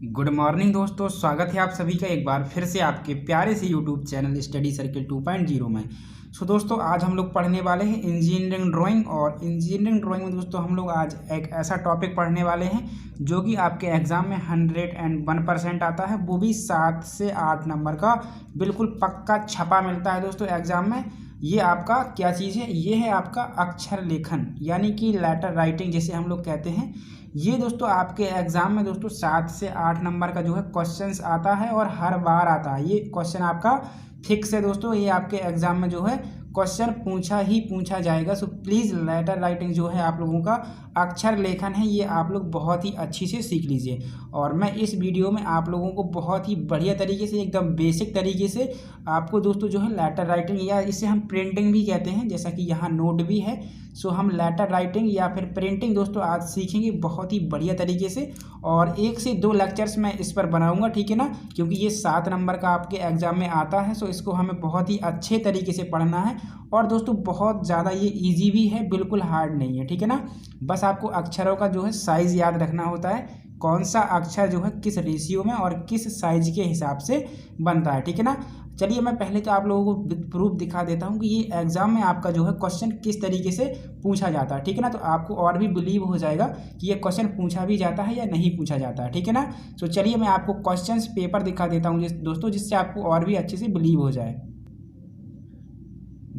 Good morning दोस्तों, स्वागत है आप सभी का एक बार फिर से आपके प्यारे से यूट्यूब चैनल स्टडी सर्किल 2.0 में। दोस्तों आज हम लोग पढ़ने वाले हैं इंजीनियरिंग ड्राइंग। और इंजीनियरिंग ड्राइंग में दोस्तों हम लोग आज एक ऐसा टॉपिक पढ़ने वाले हैं जो कि आपके एग्ज़ाम में 101% आता है, वो भी 7 से 8 नंबर का बिल्कुल पक्का छपा मिलता है दोस्तों एग्ज़ाम में। ये आपका क्या चीज़ है? ये है आपका अक्षर लेखन, यानी कि लेटर राइटिंग जिसे हम लोग कहते हैं। ये दोस्तों आपके एग्ज़ाम में दोस्तों 7 से 8 नंबर का जो है क्वेश्चंस आता है और हर बार आता है। ये क्वेश्चन आपका फिक्स है दोस्तों, ये आपके एग्ज़ाम में जो है क्वेश्चन पूछा ही पूछा जाएगा। सो प्लीज़ लेटर राइटिंग जो है आप लोगों का अक्षर लेखन है, ये आप लोग बहुत ही अच्छी से सीख लीजिए। और मैं इस वीडियो में आप लोगों को बहुत ही बढ़िया तरीके से, एकदम बेसिक तरीके से आपको दोस्तों जो है लेटर राइटिंग, या इसे हम प्रिंटिंग भी कहते हैं, जैसा कि यहाँ नोट भी है। सो हम लेटर राइटिंग या फिर प्रिंटिंग दोस्तों आज सीखेंगे बहुत ही बढ़िया तरीके से। और 1 से 2 लेक्चर्स मैं इस पर बनाऊंगा, ठीक है ना, क्योंकि ये 7 नंबर का आपके एग्जाम में आता है। सो इसको हमें बहुत ही अच्छे तरीके से पढ़ना है। और दोस्तों बहुत ज़्यादा ये इजी भी है, बिल्कुल हार्ड नहीं है, ठीक है ना। बस आपको अक्षरों का जो है साइज़ याद रखना होता है, कौन सा अक्षर जो है किस रेशियो में और किस साइज के हिसाब से बनता है, ठीक है ना। चलिए मैं पहले तो आप लोगों को प्रूफ दिखा देता हूँ कि ये एग्जाम में आपका जो है क्वेश्चन किस तरीके से पूछा जाता है, ठीक है ना। तो आपको और भी बिलीव हो जाएगा कि ये क्वेश्चन पूछा भी जाता है या नहीं पूछा जाता है, ठीक है ना। तो चलिए मैं आपको क्वेश्चंस पेपर दिखा देता हूँ दोस्तों, जिससे आपको और भी अच्छे से बिलीव हो जाए।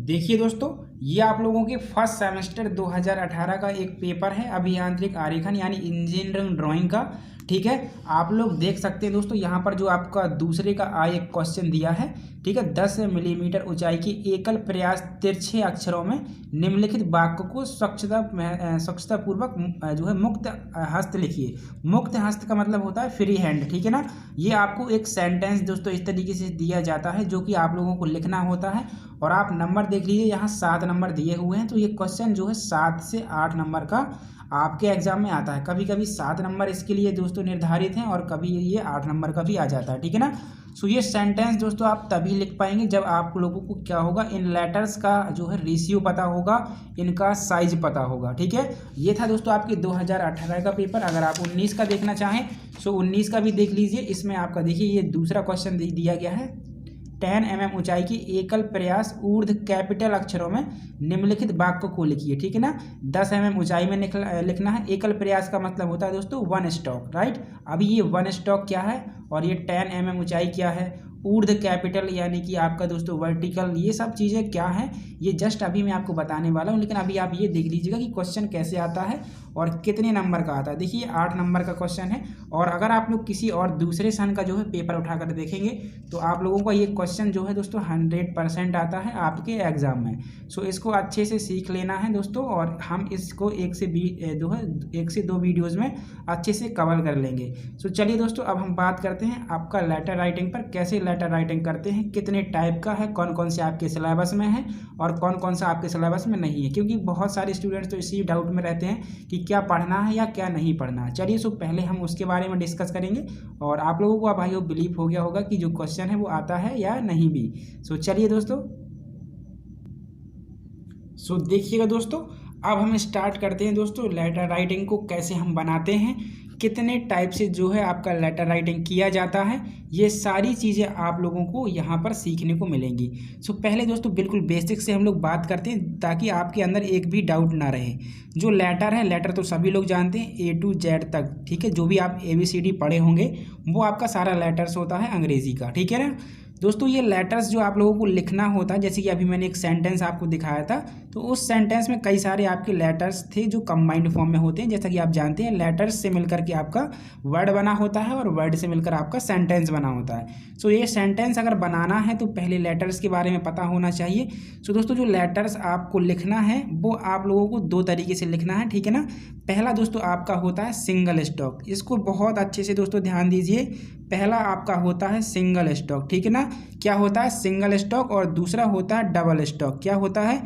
देखिए दोस्तों, ये आप लोगों के फर्स्ट सेमेस्टर 2018 का एक पेपर है, अभियांत्रिक आरेखन यानी इंजीनियरिंग ड्राइंग का, ठीक है। आप लोग देख सकते हैं दोस्तों यहाँ पर जो आपका दूसरे का एक क्वेश्चन दिया है, ठीक है। 10 मिलीमीटर ऊंचाई की एकल प्रयास तिरछे अक्षरों में निम्नलिखित वाक्य को स्वच्छतापूर्वक जो है मुक्त हस्त लिखिए। मुक्त हस्त का मतलब होता है फ्री हैंड, ठीक है ना। ये आपको एक सेंटेंस दोस्तों इस तरीके से दिया जाता है जो कि आप लोगों को लिखना होता है। और आप नंबर देख लीजिए, यहाँ 7 नंबर दिए हुए हैं। तो ये क्वेश्चन जो है 7 से 8 नंबर का आपके एग्जाम में आता है। कभी कभी 7 नंबर इसके लिए दोस्तों निर्धारित हैं और कभी ये 8 नंबर का भी आ जाता है, ठीक है ना। सो ये सेंटेंस दोस्तों आप तभी लिख पाएंगे जब आप लोगों को क्या होगा, इन लेटर्स का जो है रेशियो पता होगा, इनका साइज पता होगा, ठीक है। ये था दोस्तों आपके 2018 का पेपर। अगर आप 19 का देखना चाहें सो 19 का भी देख लीजिए। इसमें आपका देखिए ये दूसरा क्वेश्चन दिया गया है। 10 mm ऊंचाई की एकल प्रयास ऊर्ध्व कैपिटल अक्षरों में निम्नलिखित वाक्य को लिखिए, ठीक है ना। 10 mm ऊंचाई में लिखना है। एकल प्रयास का मतलब होता है दोस्तों 1 स्ट्रोक, राइट। अभी ये 1 स्ट्रोक क्या है और ये 10 mm ऊंचाई क्या है, ऊर्ध्व कैपिटल यानी कि आपका दोस्तों वर्टिकल, ये सब चीज़ें क्या हैं ये जस्ट अभी मैं आपको बताने वाला हूँ। लेकिन अभी आप ये देख लीजिएगा कि क्वेश्चन कैसे आता है और कितने नंबर का आता है। देखिए 8 नंबर का क्वेश्चन है। और अगर आप लोग किसी और दूसरे सन का जो है पेपर उठाकर देखेंगे तो आप लोगों का ये क्वेश्चन जो है दोस्तों 100% आता है आपके एग्जाम में। सो इसको अच्छे से सीख लेना है दोस्तों, और हम इसको 1 से 2 वीडियोज़ में अच्छे से कवर कर लेंगे। सो चलिए दोस्तों अब हम बात करते हैं आपका लेटर राइटिंग पर, कैसे लेटर राइटिंग करते हैं, कितने टाइप का है, कौन कौन से आपके सिलेबस में है और कौन कौन सा आपके सिलेबस में नहीं है। क्योंकि बहुत सारे स्टूडेंट्स तो इसी डाउट में रहते हैं कि क्या पढ़ना है या क्या नहीं पढ़ना है। चलिए सो पहले हम उसके बारे में डिस्कस करेंगे और आप लोगों को अब भाई बिलीव हो गया होगा कि जो क्वेश्चन है वो आता है या नहीं भी। सो चलिए दोस्तों, सो देखिएगा दोस्तों, अब हम स्टार्ट करते हैं दोस्तों लेटर राइटिंग को कैसे हम बनाते हैं, कितने टाइप से जो है आपका लेटर राइटिंग किया जाता है, ये सारी चीज़ें आप लोगों को यहाँ पर सीखने को मिलेंगी। सो पहले दोस्तों बिल्कुल बेसिक से हम लोग बात करते हैं ताकि आपके अंदर एक भी डाउट ना रहे। जो लेटर है, लेटर तो सभी लोग जानते हैं A to Z तक, ठीक है। जो भी आप ABCD पढ़े होंगे वो आपका सारा लेटर्स होता है अंग्रेजी का, ठीक है ना दोस्तों। ये लेटर्स जो आप लोगों को लिखना होता है, जैसे कि अभी मैंने एक सेंटेंस आपको दिखाया था, तो उस सेंटेंस में कई सारे आपके लेटर्स थे जो कंबाइंड फॉर्म में होते हैं। जैसा कि आप जानते हैं लेटर्स से मिलकर के आपका वर्ड बना होता है और वर्ड से मिलकर आपका सेंटेंस बना होता है। सो ये सेंटेंस अगर बनाना है तो पहले लेटर्स के बारे में पता होना चाहिए। सो दोस्तों जो लेटर्स आपको लिखना है वो आप लोगों को 2 तरीके से लिखना है, ठीक है ना। पहला दोस्तों आपका होता है सिंगल स्टॉक, इसको बहुत अच्छे से दोस्तों ध्यान दीजिए। पहला आपका होता है सिंगल स्टॉक, ठीक है ना। क्या होता है सिंगल स्टॉक, और दूसरा होता है डबल स्टॉक। क्या होता है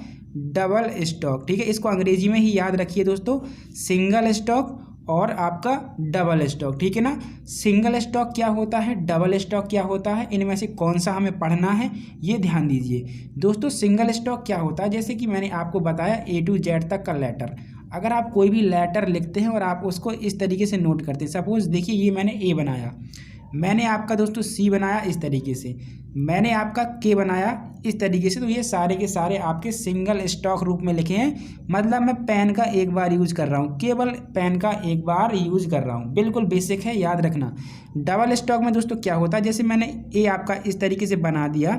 डबल स्टॉक, ठीक है। इसको अंग्रेजी में ही याद रखिए दोस्तों, सिंगल स्टॉक और आपका डबल स्टॉक, ठीक है ना। सिंगल स्टॉक क्या होता है, डबल स्टॉक क्या होता है, इनमें से कौन सा हमें पढ़ना है ये ध्यान दीजिए दोस्तों। सिंगल स्टॉक क्या होता है, जैसे कि मैंने आपको बताया A to Z तक का लेटर। अगर आप कोई भी लेटर लिखते हैं और आप उसको इस तरीके से नोट करते हैं, सपोज़ देखिए ये मैंने ए बनाया, मैंने आपका दोस्तों सी बनाया इस तरीके से, मैंने आपका के बनाया इस तरीके से, तो ये सारे के सारे आपके सिंगल स्टॉक रूप में लिखे हैं। मतलब मैं पेन का एक बार यूज़ कर रहा हूँ, केवल पेन का एक बार यूज़ कर रहा हूँ, बिल्कुल बेसिक है, याद रखना। डबल स्टॉक में दोस्तों क्या होता है, जैसे मैंने ए आपका इस तरीके से बना दिया,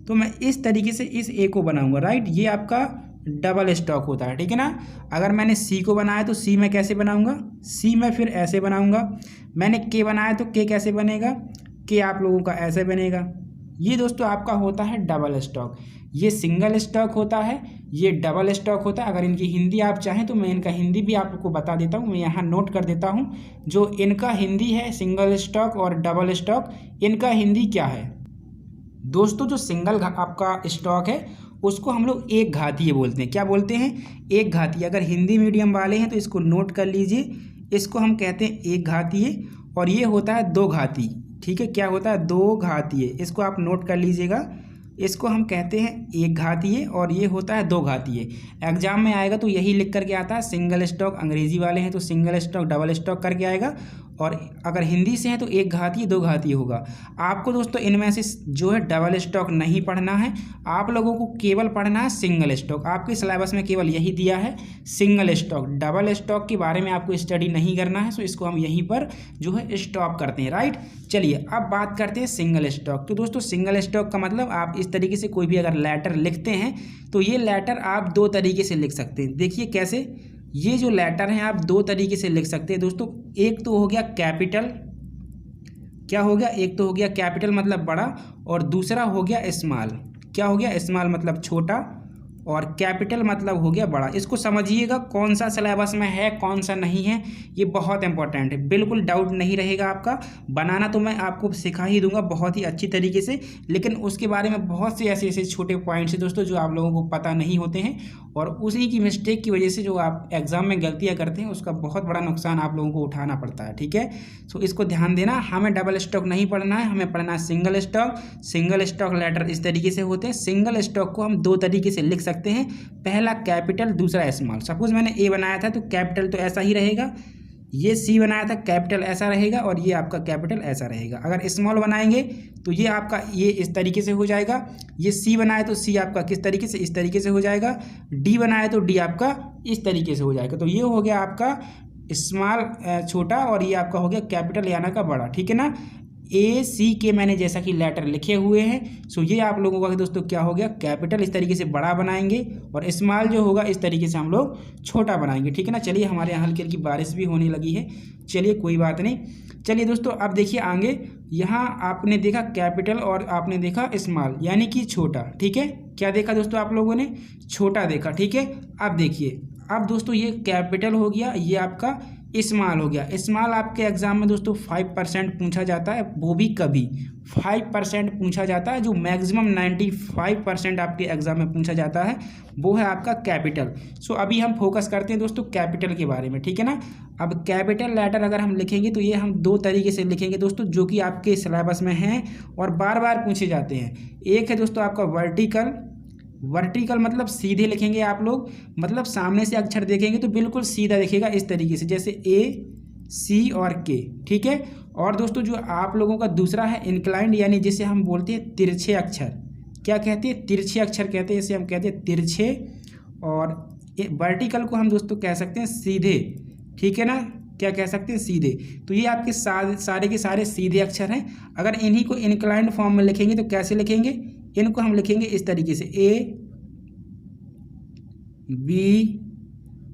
तो मैं इस तरीके से इस ए को बनाऊँगा, राइट, ये आपका डबल स्टॉक होता है, ठीक है ना। अगर मैंने सी को बनाया तो सी मैं कैसे बनाऊंगा, सी मैं फिर ऐसे बनाऊंगा। मैंने के बनाया तो के कैसे बनेगा, के आप लोगों का ऐसे बनेगा। ये दोस्तों आपका होता है डबल स्टॉक। ये सिंगल स्टॉक होता है, ये डबल स्टॉक होता है। अगर इनकी हिंदी आप चाहें तो मैं इनका हिंदी भी आपको बता देता हूँ, मैं यहाँ नोट कर देता हूँ। जो इनका हिंदी है सिंगल स्टॉक और डबल स्टॉक, इनका हिंदी क्या है दोस्तों। जो सिंगल आपका स्टॉक है उसको हम लोग एक घातीय बोलते हैं। क्या बोलते हैं, एक घातीय। अगर हिंदी मीडियम वाले हैं तो इसको नोट कर लीजिए, इसको हम कहते हैं एक घातीय, और ये होता है दो घातीय, ठीक है। क्या होता है, दो घातीय, इसको आप नोट कर लीजिएगा। इसको हम कहते हैं एक घातीय और ये होता है दो घातीय। एग्जाम में आएगा तो यही लिख करके आता है, सिंगल स्टॉक अंग्रेजी वाले हैं तो सिंगल स्टॉक डबल स्टॉक करके आएगा, और अगर हिंदी से है तो एक घातीय दो घातीय होगा। आपको दोस्तों इनमें से जो है डबल स्टॉक नहीं पढ़ना है, आप लोगों को केवल पढ़ना है सिंगल स्टॉक। आपके सिलेबस में केवल यही दिया है सिंगल स्टॉक, डबल स्टॉक के बारे में आपको स्टडी नहीं करना है, सो इसको हम यहीं पर जो है स्टॉप करते हैं, राइट। चलिए अब बात करते हैं सिंगल स्टॉक। तो दोस्तों सिंगल स्टॉक का मतलब आप इस तरीके से कोई भी अगर लेटर लिखते हैं तो ये लेटर आप दो तरीके से लिख सकते हैं। देखिए कैसे, ये जो लेटर हैं आप दो तरीके से लिख सकते हैं दोस्तों। एक तो हो गया कैपिटल, क्या हो गया, एक तो हो गया कैपिटल मतलब बड़ा, और दूसरा हो गया स्मॉल। क्या हो गया, स्मॉल मतलब छोटा और कैपिटल मतलब हो गया बड़ा। इसको समझिएगा कौन सा सिलेबस में है कौन सा नहीं है, ये बहुत इंपॉर्टेंट है, बिल्कुल डाउट नहीं रहेगा आपका। बनाना तो मैं आपको सिखा ही दूंगा बहुत ही अच्छी तरीके से, लेकिन उसके बारे में बहुत से ऐसे ऐसे छोटे पॉइंट्स हैं दोस्तों जो आप लोगों को पता नहीं होते हैं, और उसी की मिस्टेक की वजह से जो आप एग्जाम में गलतियाँ करते हैं उसका बहुत बड़ा नुकसान आप लोगों को उठाना पड़ता है, ठीक है। सो इसको ध्यान देना, हमें डबल स्टॉक नहीं पढ़ना है, हमें पढ़ना है single stock. Single stock later इस तरीके से होते हैं। सिंगल स्टॉक को हम दो तरीके से लिख सकते हैं, पहला कैपिटल दूसरा स्मॉल। सपोज मैंने ए बनाया था तो कैपिटल तो ऐसा ही रहेगा, ये सी बनाया था कैपिटल ऐसा रहेगा, और ये आपका कैपिटल ऐसा रहेगा। अगर स्मॉल बनाएंगे तो ये आपका ये इस तरीके से हो जाएगा, ये सी बनाए तो सी आपका किस तरीके से, इस तरीके से हो जाएगा, डी बनाए तो डी आपका इस तरीके से हो जाएगा। तो ये हो गया आपका स्मॉल छोटा, और ये आपका हो गया कैपिटल यानी का बड़ा, ठीक है ना। ए सी के मैंने जैसा कि लेटर लिखे हुए हैं, सो ये आप लोगों का दोस्तों क्या हो गया, कैपिटल इस तरीके से बड़ा बनाएंगे और स्मॉल जो होगा इस तरीके से हम लोग छोटा बनाएंगे, ठीक है ना। चलिए हमारे यहाँ हल्की हल्की बारिश भी होने लगी है, चलिए कोई बात नहीं। चलिए दोस्तों अब देखिए आगे, यहाँ आपने देखा कैपिटल और आपने देखा स्मॉल यानी कि छोटा, ठीक है। क्या देखा दोस्तों आप लोगों ने, छोटा देखा, ठीक है। अब देखिए, अब दोस्तों ये कैपिटल हो गया, ये आपका स्मॉल हो गया। स्मॉल आपके एग्जाम में दोस्तों 5% पूछा जाता है, वो भी कभी 5% पूछा जाता है। जो मैक्सिमम 95% आपके एग्जाम में पूछा जाता है वो है आपका कैपिटल। सो अभी हम फोकस करते हैं दोस्तों कैपिटल के बारे में, ठीक है ना। अब कैपिटल लेटर अगर हम लिखेंगे तो ये हम दो तरीके से लिखेंगे दोस्तों, जो कि आपके सिलेबस में हैं और बार बार पूछे जाते हैं। एक है दोस्तों आपका वर्टिकल, वर्टिकल मतलब सीधे लिखेंगे आप लोग, मतलब सामने से अक्षर देखेंगे तो बिल्कुल सीधा दिखेगा इस तरीके से, जैसे ए सी और के, ठीक है। और दोस्तों जो आप लोगों का दूसरा है इंक्लाइंड, यानी जिसे हम बोलते हैं तिरछे अक्षर। क्या कहते हैं, तिरछे अक्षर कहते हैं, इसे हम कहते हैं तिरछे। और वर्टिकल को हम दोस्तों कह सकते हैं सीधे, ठीक है ना। क्या कह सकते हैं, सीधे। तो ये आपके सारे के सारे सीधे अक्षर हैं। अगर इन्हीं को इंक्लाइंड फॉर्म में लिखेंगे तो कैसे लिखेंगे, इनको हम लिखेंगे इस तरीके से, ए बी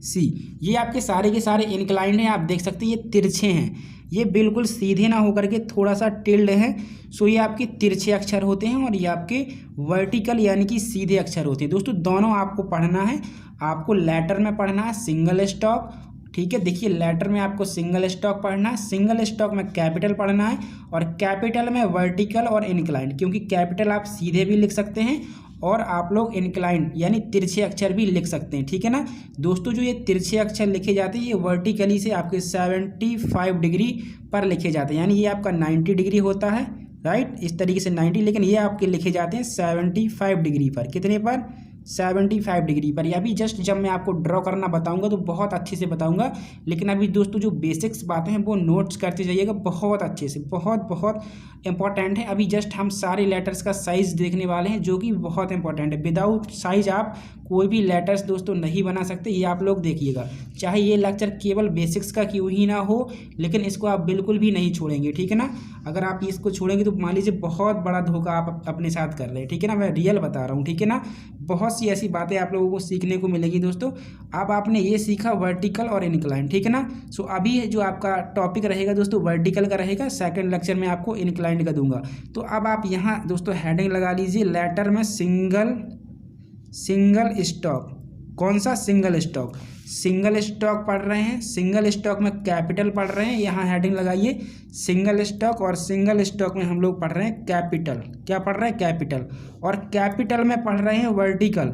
सी। ये आपके सारे के सारे इंक्लाइंड हैं, आप देख सकते हैं ये तिरछे हैं, ये बिल्कुल सीधे ना होकर के थोड़ा सा टिल्ड है। सो ये आपके तिरछे अक्षर होते हैं और ये आपके वर्टिकल यानी कि सीधे अक्षर होते हैं। दोस्तों दोनों आपको पढ़ना है, आपको लेटर में पढ़ना है सिंगल स्टॉक, ठीक है। देखिए लेटर में आपको सिंगल स्टॉक पढ़ना है, सिंगल स्टॉक में कैपिटल पढ़ना है, और कैपिटल में वर्टिकल और इंक्लाइंड, क्योंकि कैपिटल आप सीधे भी लिख सकते हैं और आप लोग इंक्लाइंड यानी तिरछे अक्षर भी लिख सकते हैं, ठीक है ना। दोस्तों जो ये तिरछे अक्षर लिखे जाते हैं ये वर्टिकली से आपके 75 डिग्री पर लिखे जाते हैं, यानी ये आपका 90 डिग्री होता है, राइट, इस तरीके से 90, लेकिन ये आपके लिखे जाते हैं 75 डिग्री पर। कितने पर, 75 डिग्री पर। अभी जस्ट जब मैं आपको ड्रॉ करना बताऊंगा तो बहुत अच्छे से बताऊंगा, लेकिन अभी दोस्तों जो बेसिक्स बातें हैं वो नोट्स करते जाइएगा बहुत अच्छे से, बहुत बहुत इंपॉर्टेंट है। अभी जस्ट हम सारे लेटर्स का साइज़ देखने वाले हैं जो कि बहुत इंपॉर्टेंट है। विदाउट साइज आप कोई भी लेटर्स दोस्तों नहीं बना सकते, ये आप लोग देखिएगा। चाहे ये लेक्चर केवल बेसिक्स का क्यों ही ना हो, लेकिन इसको आप बिल्कुल भी नहीं छोड़ेंगे, ठीक है ना। अगर आप इसको छोड़ेंगे तो मान लीजिए बहुत बड़ा धोखा आप अपने साथ कर रहे हैं, ठीक है ना। मैं रियल बता रहा हूँ, ठीक है ना। बहुत सी ऐसी बातें आप लोगों को सीखने को मिलेगी दोस्तों। अब आपने ये सीखा वर्टिकल और इनक्लाइन, ठीक है ना। सो अभी जो आपका टॉपिक रहेगा दोस्तों वर्टिकल का रहेगा, सेकंड लेक्चर में आपको इनक्लाइन का दूंगा। तो अब आप यहाँ दोस्तों हेडिंग लगा लीजिए, लेटर में सिंगल स्टॉक। कौन सा? Single stock. सिंगल स्टॉक पढ़ रहे हैं, सिंगल स्टॉक में कैपिटल पढ़ रहे हैं, यहाँ हेडिंग लगाइए सिंगल स्टॉक। और सिंगल स्टॉक में हम लोग पढ़ रहे हैं कैपिटल। क्या पढ़ रहे हैं? कैपिटल। और कैपिटल में पढ़ रहे हैं वर्टिकल।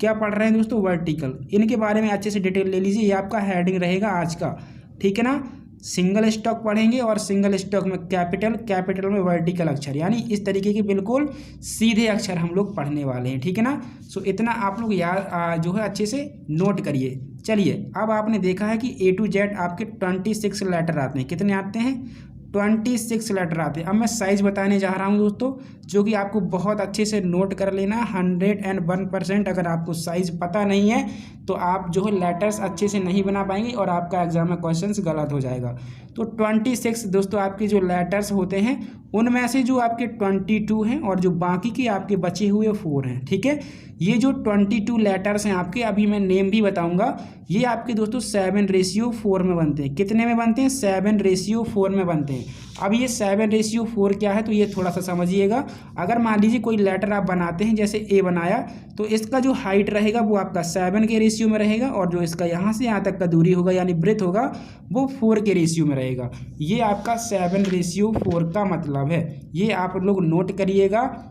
क्या पढ़ रहे हैं दोस्तों? वर्टिकल। इनके बारे में अच्छे से डिटेल ले लीजिए, ये आपका हेडिंग रहेगा आज का, ठीक है ना। सिंगल स्टॉक पढ़ेंगे और सिंगल स्टॉक में कैपिटल, कैपिटल में वर्टिकल अक्षर, यानी इस तरीके के बिल्कुल सीधे अक्षर हम लोग पढ़ने वाले हैं, ठीक है ना। सो इतना आप लोग याद जो है अच्छे से नोट करिए। चलिए, अब आपने देखा है कि A to Z आपके 26 लेटर आते हैं। कितने आते हैं? 26 लेटर आते हैं। अब मैं साइज़ बताने जा रहा हूँ दोस्तों, जो कि आपको बहुत अच्छे से नोट कर लेना। 101%। अगर आपको साइज़ पता नहीं है तो आप जो है लेटर्स अच्छे से नहीं बना पाएंगे और आपका एग्जाम में क्वेश्चंस गलत हो जाएगा। तो 26 दोस्तों आपके जो लेटर्स होते हैं, उनमें से जो आपके 22 हैं और जो बाकी के आपके बचे हुए 4 हैं, ठीक है। ये जो 22 लेटर्स हैं आपके, अभी मैं नेम भी बताऊंगा, ये आपके दोस्तों 7:4 में बनते हैं। कितने में बनते हैं? 7:4 में बनते हैं। अब ये 7:4 क्या है तो ये थोड़ा सा समझिएगा। अगर मान लीजिए कोई लेटर आप बनाते हैं, जैसे ए बनाया, तो इसका जो हाइट रहेगा वो आपका 7 के रेशियो में रहेगा, और जो इसका यहाँ से यहाँ तक का दूरी होगा यानी ब्रेथ होगा वो 4 के रेशियो में रहेगा। ये आपका 7:4 का मतलब है। ये आप लोग नोट करिएगा।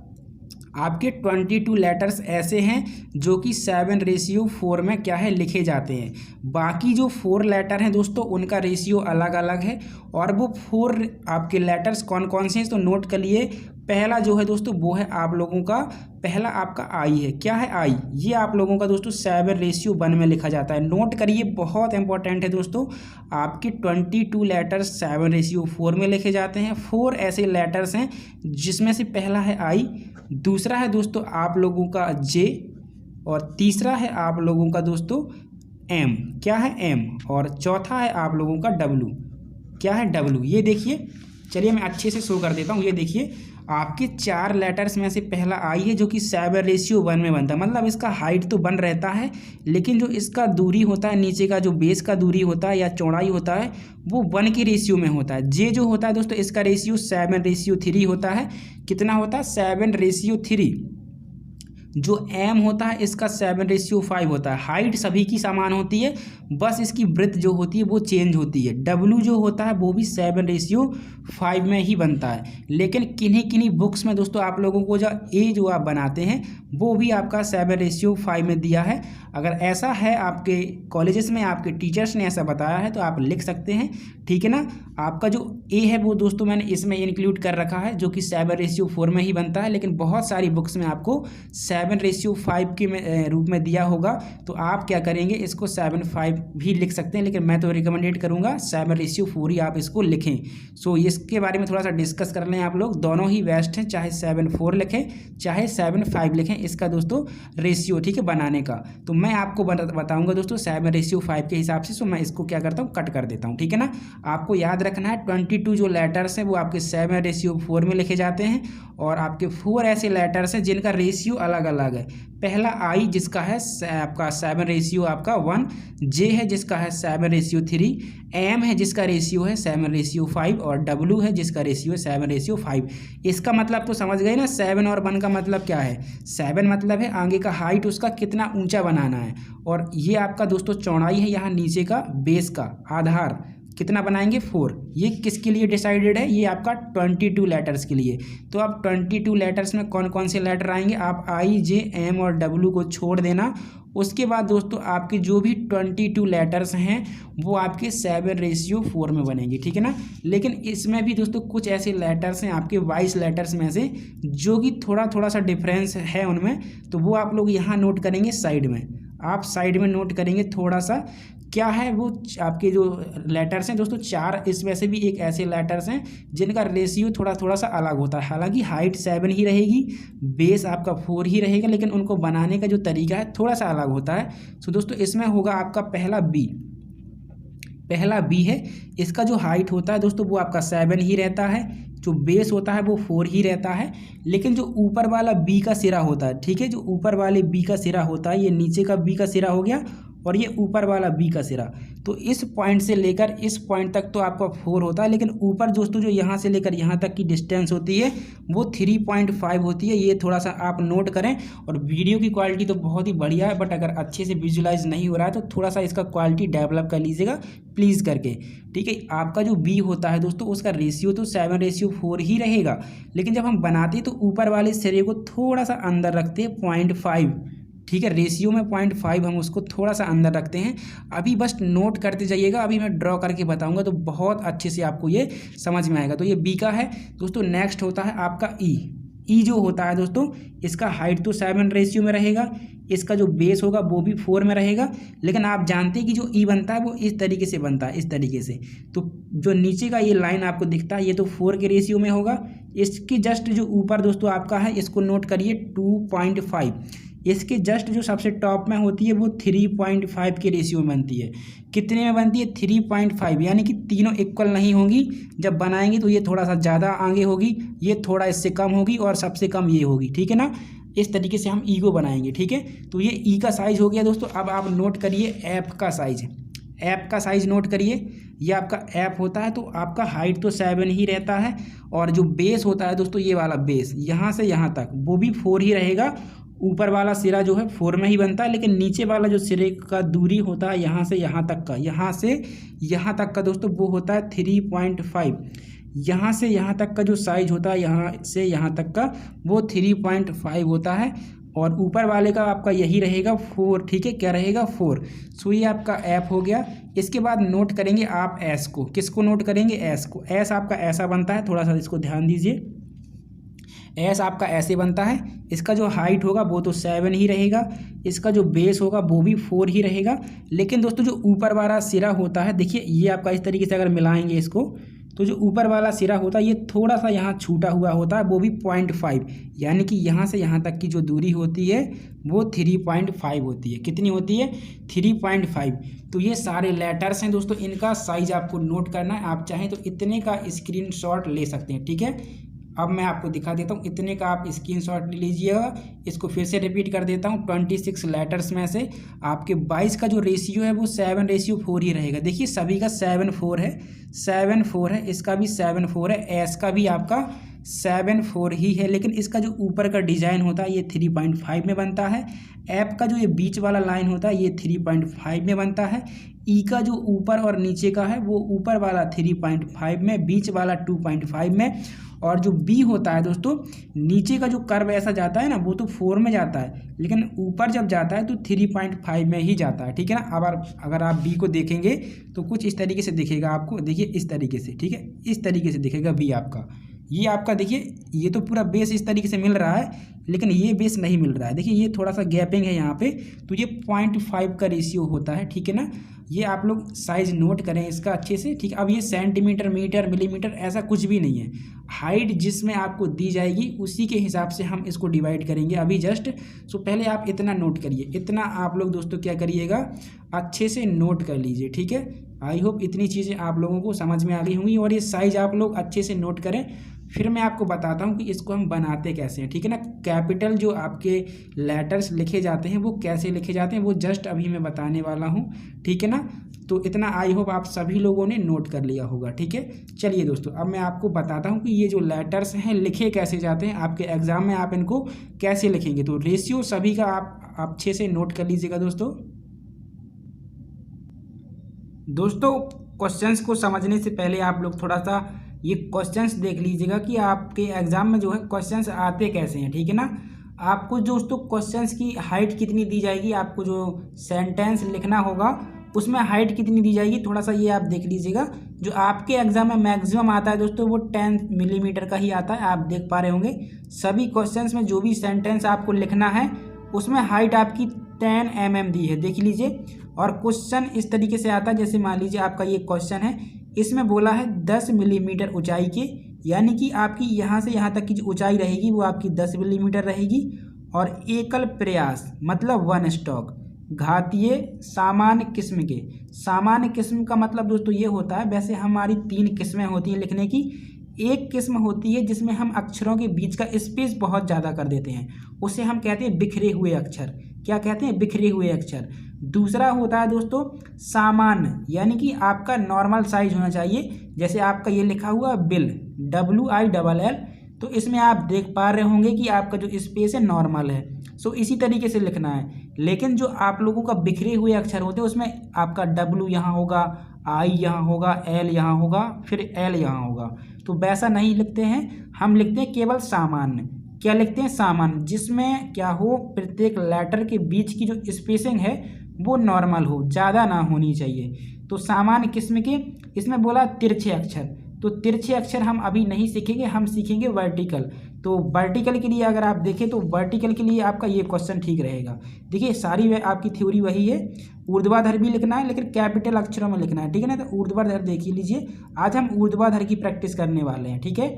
आपके 22 लेटर्स ऐसे हैं जो कि 7:4 में क्या है लिखे जाते हैं। बाकी जो 4 लेटर हैं दोस्तों उनका रेशियो अलग अलग है। और वो 4 आपके लेटर्स कौन कौन से हैं तो नोट कर लिए। पहला जो है दोस्तों वो है आप लोगों का, पहला आपका आई है। क्या है? आई। ये आप लोगों का दोस्तों 7:1 में लिखा जाता है। नोट करिए, बहुत इंपॉर्टेंट है दोस्तों। आपके 22 लेटर्स 7:4 में लिखे जाते हैं। 4 ऐसे लेटर्स हैं जिसमें से पहला है आई, दूसरा है दोस्तों आप लोगों का जे, और तीसरा है आप लोगों का दोस्तों एम। क्या है? एम। और चौथा है आप लोगों का डब्लू। क्या है? डब्लू। ये देखिए, चलिए मैं अच्छे से शो कर देता हूँ। ये देखिए, आपके 4 लेटर्स में से पहला आई है जो कि 7:1 में बनता है। मतलब इसका हाइट तो बन रहता है, लेकिन जो इसका दूरी होता है, नीचे का जो बेस का दूरी होता है या चौड़ाई होता है, वो 1 के रेशियो में होता है। जे जो होता है दोस्तों, इसका रेशियो 7:3 होता है। कितना होता है? 7:3। जो एम होता है इसका 7:5 होता है। हाइट सभी की समान होती है, बस इसकी ब्रेथ जो होती है वो चेंज होती है। डब्ल्यू जो होता है वो भी 7:5 में ही बनता है। लेकिन किन्हीं किन्हीं बुक्स में दोस्तों आप लोगों को जो ए जो आप बनाते हैं वो भी आपका 7:5 में दिया है। अगर ऐसा है, आपके कॉलेजेस में आपके टीचर्स ने ऐसा बताया है, तो आप लिख सकते हैं, ठीक है ना। आपका जो ए है वो दोस्तों मैंने इसमें इंक्लूड कर रखा है, जो कि 7:4 में ही बनता है। लेकिन बहुत सारी बुक्स में आपको 7:5 के रूप में दिया होगा, तो आप क्या करेंगे, इसको 7:5 भी लिख सकते हैं। लेकिन मैं तो रिकमेंडेड करूंगा 7:4 ही आप इसको लिखें। सो इसके बारे में थोड़ा सा डिस्कस कर लें आप लोग। दोनों ही बेस्ट हैं, चाहे 7:4 लिखें चाहे 7:5 लिखें, इसका दोस्तों रेशियो, ठीक है, बनाने का। तो मैं आपको बताऊंगा दोस्तों 7:5 के हिसाब से। सो मैं इसको क्या करता हूँ, कट कर देता हूँ, ठीक है ना। आपको याद रखना है 22 जो लेटर्स हैं वो आपके 7:4 में लिखे जाते हैं, और आपके 4 ऐसे लेटर्स हैं जिनका रेशियो अलग अलग है। पहला आई जिसका है आपका 7:1, जे है जिसका है 7:3, एम है जिसका रेशियो है 7:5, और डब्लू है जिसका रेशियो है 7:5। इसका मतलब तो समझ गए ना, 7 और 1 का मतलब क्या है। 7 मतलब है आगे का हाइट उसका कितना ऊंचा बनाना है, और ये आपका दोस्तों चौड़ाई है यहाँ नीचे का बेस का आधार कितना बनाएंगे, 4। ये किसके लिए डिसाइडेड है, ये आपका 22 लेटर्स के लिए। तो अब 22 लेटर्स में कौन कौन से लेटर आएंगे, आप आई, जे, एम और डब्लू को छोड़ देना, उसके बाद दोस्तों आपके जो भी 22 लेटर्स हैं वो आपके 7:4 में बनेंगे, ठीक है ना। लेकिन इसमें भी दोस्तों कुछ ऐसे लेटर्स हैं आपके 22 लेटर्स में से जो कि थोड़ा सा डिफरेंस है उनमें, तो वो आप लोग यहाँ नोट करेंगे साइड में। आप साइड में नोट करेंगे थोड़ा सा क्या है वो आपके जो लेटर्स हैं दोस्तों 4, इसमें से भी एक ऐसे लेटर्स हैं जिनका रेशियो थोड़ा सा अलग होता है। हालांकि हाइट 7 ही रहेगी, बेस आपका 4 ही रहेगा, लेकिन उनको बनाने का जो तरीका है थोड़ा सा अलग होता है। सो दोस्तों इसमें होगा आपका पहला बी है। इसका जो हाइट होता है दोस्तों वो आपका 7 ही रहता है, जो बेस होता है वो 4 ही रहता है। लेकिन जो ऊपर वाला बी का सिरा होता है, ठीक है, जो ऊपर वाले बी का सिरा होता है, ये नीचे का बी का सिरा हो गया और ये ऊपर वाला बी का सिरा, तो इस पॉइंट से लेकर इस पॉइंट तक तो आपका 4 होता है। लेकिन ऊपर दोस्तों जो यहाँ से लेकर यहाँ तक की डिस्टेंस होती है वो 3.5 होती है। ये थोड़ा सा आप नोट करें। और वीडियो की क्वालिटी तो बहुत ही बढ़िया है, बट अगर अच्छे से विजुलाइज नहीं हो रहा है तो थोड़ा सा इसका क्वालिटी डेवलप कर लीजिएगा प्लीज़ करके, ठीक है। आपका जो बी होता है दोस्तों उसका रेशियो तो 7:4 ही रहेगा, लेकिन जब हम बनाते हैं तो ऊपर वाले सिरे को थोड़ा सा अंदर रखते हैं 0.5, ठीक है। रेशियो में 0.5 हम उसको थोड़ा सा अंदर रखते हैं। अभी बस नोट करते जाइएगा, अभी मैं ड्रॉ करके बताऊंगा तो बहुत अच्छे से आपको ये समझ में आएगा। तो ये बी का है दोस्तों। नेक्स्ट होता है आपका ई जो होता है दोस्तों इसका हाइट तो 7 रेशियो में रहेगा, इसका जो बेस होगा वो भी 4 में रहेगा। लेकिन आप जानते हैं कि जो ई बनता है वो इस तरीके से बनता है, इस तरीके से। तो जो नीचे का ये लाइन आपको दिखता है ये तो 4 के रेशियो में होगा। इसकी जस्ट जो ऊपर दोस्तों आपका है इसको नोट करिए 2.5। इसके जस्ट जो सबसे टॉप में होती है वो 3.5 के रेशियो में बनती है। कितने में बनती है? 3.5, यानी कि तीनों इक्वल नहीं होंगी। जब बनाएंगे तो ये थोड़ा सा ज़्यादा आगे होगी, ये थोड़ा इससे कम होगी और सबसे कम ये होगी, ठीक है ना। इस तरीके से हम ई को बनाएंगे, ठीक है। तो ये ई का साइज़ हो गया दोस्तों। अब आप नोट करिए एफ का साइज़। ऐप का साइज़ नोट करिए। ये आपका ऐप होता है तो आपका हाइट तो 7 ही रहता है, और जो बेस होता है दोस्तों ये वाला बेस यहाँ से यहाँ तक वो भी 4 ही रहेगा। ऊपर वाला सिरा जो है 4 में ही बनता है, लेकिन नीचे वाला जो सिरे का दूरी होता है यहाँ से यहाँ तक का, यहाँ से यहाँ तक का दोस्तों वो होता है 3.5। यहाँ से यहाँ तक का जो साइज होता है यहाँ से यहाँ तक का वो 3.5 होता है, और ऊपर वाले का आपका यही रहेगा 4, ठीक है। क्या रहेगा? 4। सो ये आपका ऐप हो गया। इसके बाद नोट करेंगे आप एस को। किसको नोट करेंगे? एस को। एस आपका ऐसा बनता है, थोड़ा सा इसको ध्यान दीजिए। एस आपका ऐसे बनता है। इसका जो हाइट होगा वो तो 7 ही रहेगा, इसका जो बेस होगा वो भी 4 ही रहेगा। लेकिन दोस्तों जो ऊपर वाला सिरा होता है, देखिए ये आपका इस तरीके से अगर मिलाएंगे इसको तो जो ऊपर वाला सिरा होता है ये थोड़ा सा यहाँ छूटा हुआ होता है, वो भी 0.5, यानी कि यहाँ से यहाँ तक की जो दूरी होती है वो 3.5 होती है। कितनी होती है? 3.5। तो ये सारे लेटर्स हैं दोस्तों, इनका साइज आपको नोट करना है। आप चाहें तो इतने का स्क्रीनशॉट ले सकते हैं, ठीक है। अब मैं आपको दिखा देता हूँ, इतने का आप स्क्रीनशॉट ले लीजिएगा। इसको फिर से रिपीट कर देता हूँ। 26 लेटर्स में से आपके 22 का जो रेशियो है वो 7:4 ही रहेगा। देखिए सभी का 7-4 है, 7-4 है, इसका भी 7-4 है, एस का भी आपका 7-4 ही है। लेकिन इसका जो ऊपर का डिज़ाइन होता है ये 3.5 में बनता है। ऐप का जो ये बीच वाला लाइन होता है ये 3.5 में बनता है। ई का जो ऊपर और नीचे का है वो ऊपर वाला 3.5 में, बीच वाला 2.5 में, और जो बी होता है दोस्तों नीचे का जो कर्व ऐसा जाता है ना वो तो 4 में जाता है, लेकिन ऊपर जब जाता है तो 3.5 में ही जाता है, ठीक है ना। अब अगर आप बी को देखेंगे तो कुछ इस तरीके से दिखेगा आपको। देखिए इस तरीके से, ठीक है, इस तरीके से दिखेगा बी आपका। ये आपका देखिए ये तो पूरा बेस इस तरीके से मिल रहा है, लेकिन ये बेस नहीं मिल रहा है। देखिए ये थोड़ा सा गैपिंग है यहाँ पे, तो ये 0.5 का रेशियो होता है, ठीक है ना। ये आप लोग साइज नोट करें इसका अच्छे से, ठीक है। अब ये सेंटीमीटर, मीटर, मिलीमीटर ऐसा कुछ भी नहीं है। हाइट जिसमें आपको दी जाएगी उसी के हिसाब से हम इसको डिवाइड करेंगे अभी जस्ट। सो पहले आप इतना नोट करिए, इतना आप लोग दोस्तों क्या करिएगा, अच्छे से नोट कर लीजिए, ठीक है। आई होप इतनी चीज़ें आप लोगों को समझ में आ गई होंगी, और ये साइज आप लोग अच्छे से नोट करें। फिर मैं आपको बताता हूँ कि इसको हम बनाते कैसे हैं, ठीक है ना। कैपिटल जो आपके लेटर्स लिखे जाते हैं वो कैसे लिखे जाते हैं वो जस्ट अभी मैं बताने वाला हूँ, ठीक है ना। तो इतना आई होप आप सभी लोगों ने नोट कर लिया होगा, ठीक है। चलिए दोस्तों अब मैं आपको बताता हूँ कि ये जो लेटर्स हैं लिखे कैसे जाते हैं, आपके एग्जाम में आप इनको कैसे लिखेंगे। तो रेशियो सभी का आप अच्छे से नोट कर लीजिएगा दोस्तों। क्वेश्चंस को समझने से पहले आप लोग थोड़ा सा ये क्वेश्चंस देख लीजिएगा कि आपके एग्जाम में जो है क्वेश्चंस आते कैसे हैं, ठीक है ना। आपको दोस्तों क्वेश्चंस की हाइट कितनी दी जाएगी, आपको जो सेंटेंस लिखना होगा उसमें हाइट कितनी दी जाएगी, थोड़ा सा ये आप देख लीजिएगा। जो आपके एग्जाम में मैक्सिमम आता है दोस्तों वो 10 मिलीमीटर का ही आता है, आप देख पा रहे होंगे। सभी क्वेश्चंस में जो भी सेंटेंस आपको लिखना है उसमें हाइट आपकी 10 mm दी है, देख लीजिए। और क्वेश्चन इस तरीके से आता है, जैसे मान लीजिए आपका ये क्वेश्चन है, इसमें बोला है 10 मिलीमीटर ऊंचाई के, यानी कि आपकी यहाँ से यहाँ तक की जो ऊंचाई रहेगी वो आपकी 10 मिलीमीटर रहेगी। और एकल प्रयास मतलब वन स्टॉक, घातीय सामान्य किस्म के, सामान्य किस्म का मतलब दोस्तों ये होता है, वैसे हमारी 3 किस्में होती हैं लिखने की। एक किस्म होती है जिसमें हम अक्षरों के बीच का स्पेस बहुत ज़्यादा कर देते हैं, उसे हम कहते हैं बिखरे हुए अक्षर। क्या कहते हैं? बिखरे हुए अक्षर। दूसरा होता है दोस्तों सामान्य, यानी कि आपका नॉर्मल साइज होना चाहिए। जैसे आपका ये लिखा हुआ बिल, WILL, तो इसमें आप देख पा रहे होंगे कि आपका जो स्पेस है नॉर्मल है। सो इसी तरीके से लिखना है। लेकिन जो आप लोगों का बिखरे हुए अक्षर होते हैं उसमें आपका W यहाँ होगा, I यहाँ होगा, L यहाँ होगा, फिर L यहाँ होगा। तो वैसा नहीं लिखते हैं, हम लिखते हैं केवल सामान्य। क्या लिखते हैं? सामान्य, जिसमें क्या हो, प्रत्येक लेटर के बीच की जो स्पेसिंग है वो नॉर्मल हो, ज़्यादा ना होनी चाहिए। तो सामान्य किस्म के, इसमें बोला तिरछे अक्षर, तो तिरछे अक्षर हम अभी नहीं सीखेंगे, हम सीखेंगे वर्टिकल। तो वर्टिकल के लिए अगर आप देखें तो वर्टिकल के लिए आपका ये क्वेश्चन ठीक रहेगा। देखिए सारी आपकी थ्योरी वही है, ऊर्ध्वाधर भी लिखना है लेकिन कैपिटल अक्षरों में लिखना है, ठीक है ना। तो ऊर्ध्वाधर देखिए लीजिए, आज हम ऊर्ध्वाधर की प्रैक्टिस करने वाले हैं, ठीक है।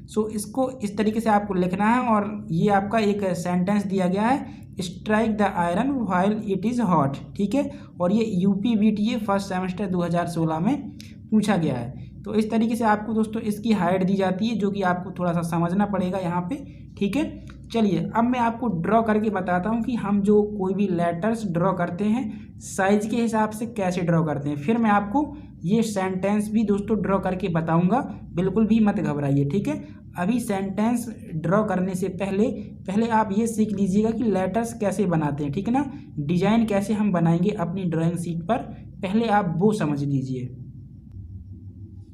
सो इसको इस तरीके से आपको लिखना है। और ये आपका एक सेंटेंस दिया गया है, strike the iron while it is hot, ठीक है। और ये UPVTA फर्स्ट सेमेस्टर 2016 में पूछा गया है। तो इस तरीके से आपको दोस्तों इसकी हाइट दी जाती है, जो कि आपको थोड़ा सा समझना पड़ेगा यहाँ पे, ठीक है। चलिए अब मैं आपको ड्रॉ करके बताता हूँ कि हम जो कोई भी लेटर्स ड्रॉ करते हैं साइज के हिसाब से कैसे ड्रॉ करते हैं। फिर मैं आपको ये सेंटेंस भी दोस्तों ड्रॉ करके बताऊँगा, बिल्कुल भी मत घबराइए, ठीक है। अभी सेंटेंस ड्रॉ करने से पहले आप ये सीख लीजिएगा कि लेटर्स कैसे बनाते हैं, ठीक है ना। डिजाइन कैसे हम बनाएंगे अपनी ड्राइंग शीट पर, पहले आप वो समझ लीजिए।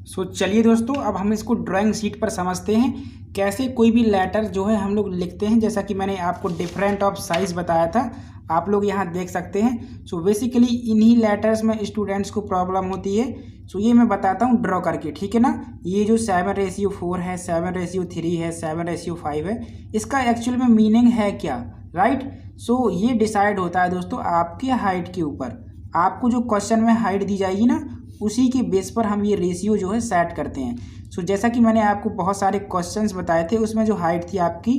सो चलिए दोस्तों अब हम इसको ड्राइंग शीट पर समझते हैं कैसे कोई भी लेटर जो है हम लोग लिखते हैं। जैसा कि मैंने आपको डिफरेंट ऑफ साइज बताया था, आप लोग यहाँ देख सकते हैं। सो बेसिकली इन्हीं लेटर्स में स्टूडेंट्स को प्रॉब्लम होती है। सो ये मैं बताता हूँ ड्रॉ करके, ठीक है ना। ये जो 7:4 है, 7:3 है, 7:5 है, इसका एक्चुअल में मीनिंग है क्या, राइट। सो ये डिसाइड होता है दोस्तों आपके हाइट के ऊपर। आपको जो क्वेश्चन में हाइट दी जाएगी ना, उसी के बेस पर हम ये रेशियो जो है सेट करते हैं। सो जैसा कि मैंने आपको बहुत सारे क्वेश्चंस बताए थे, उसमें जो हाइट थी आपकी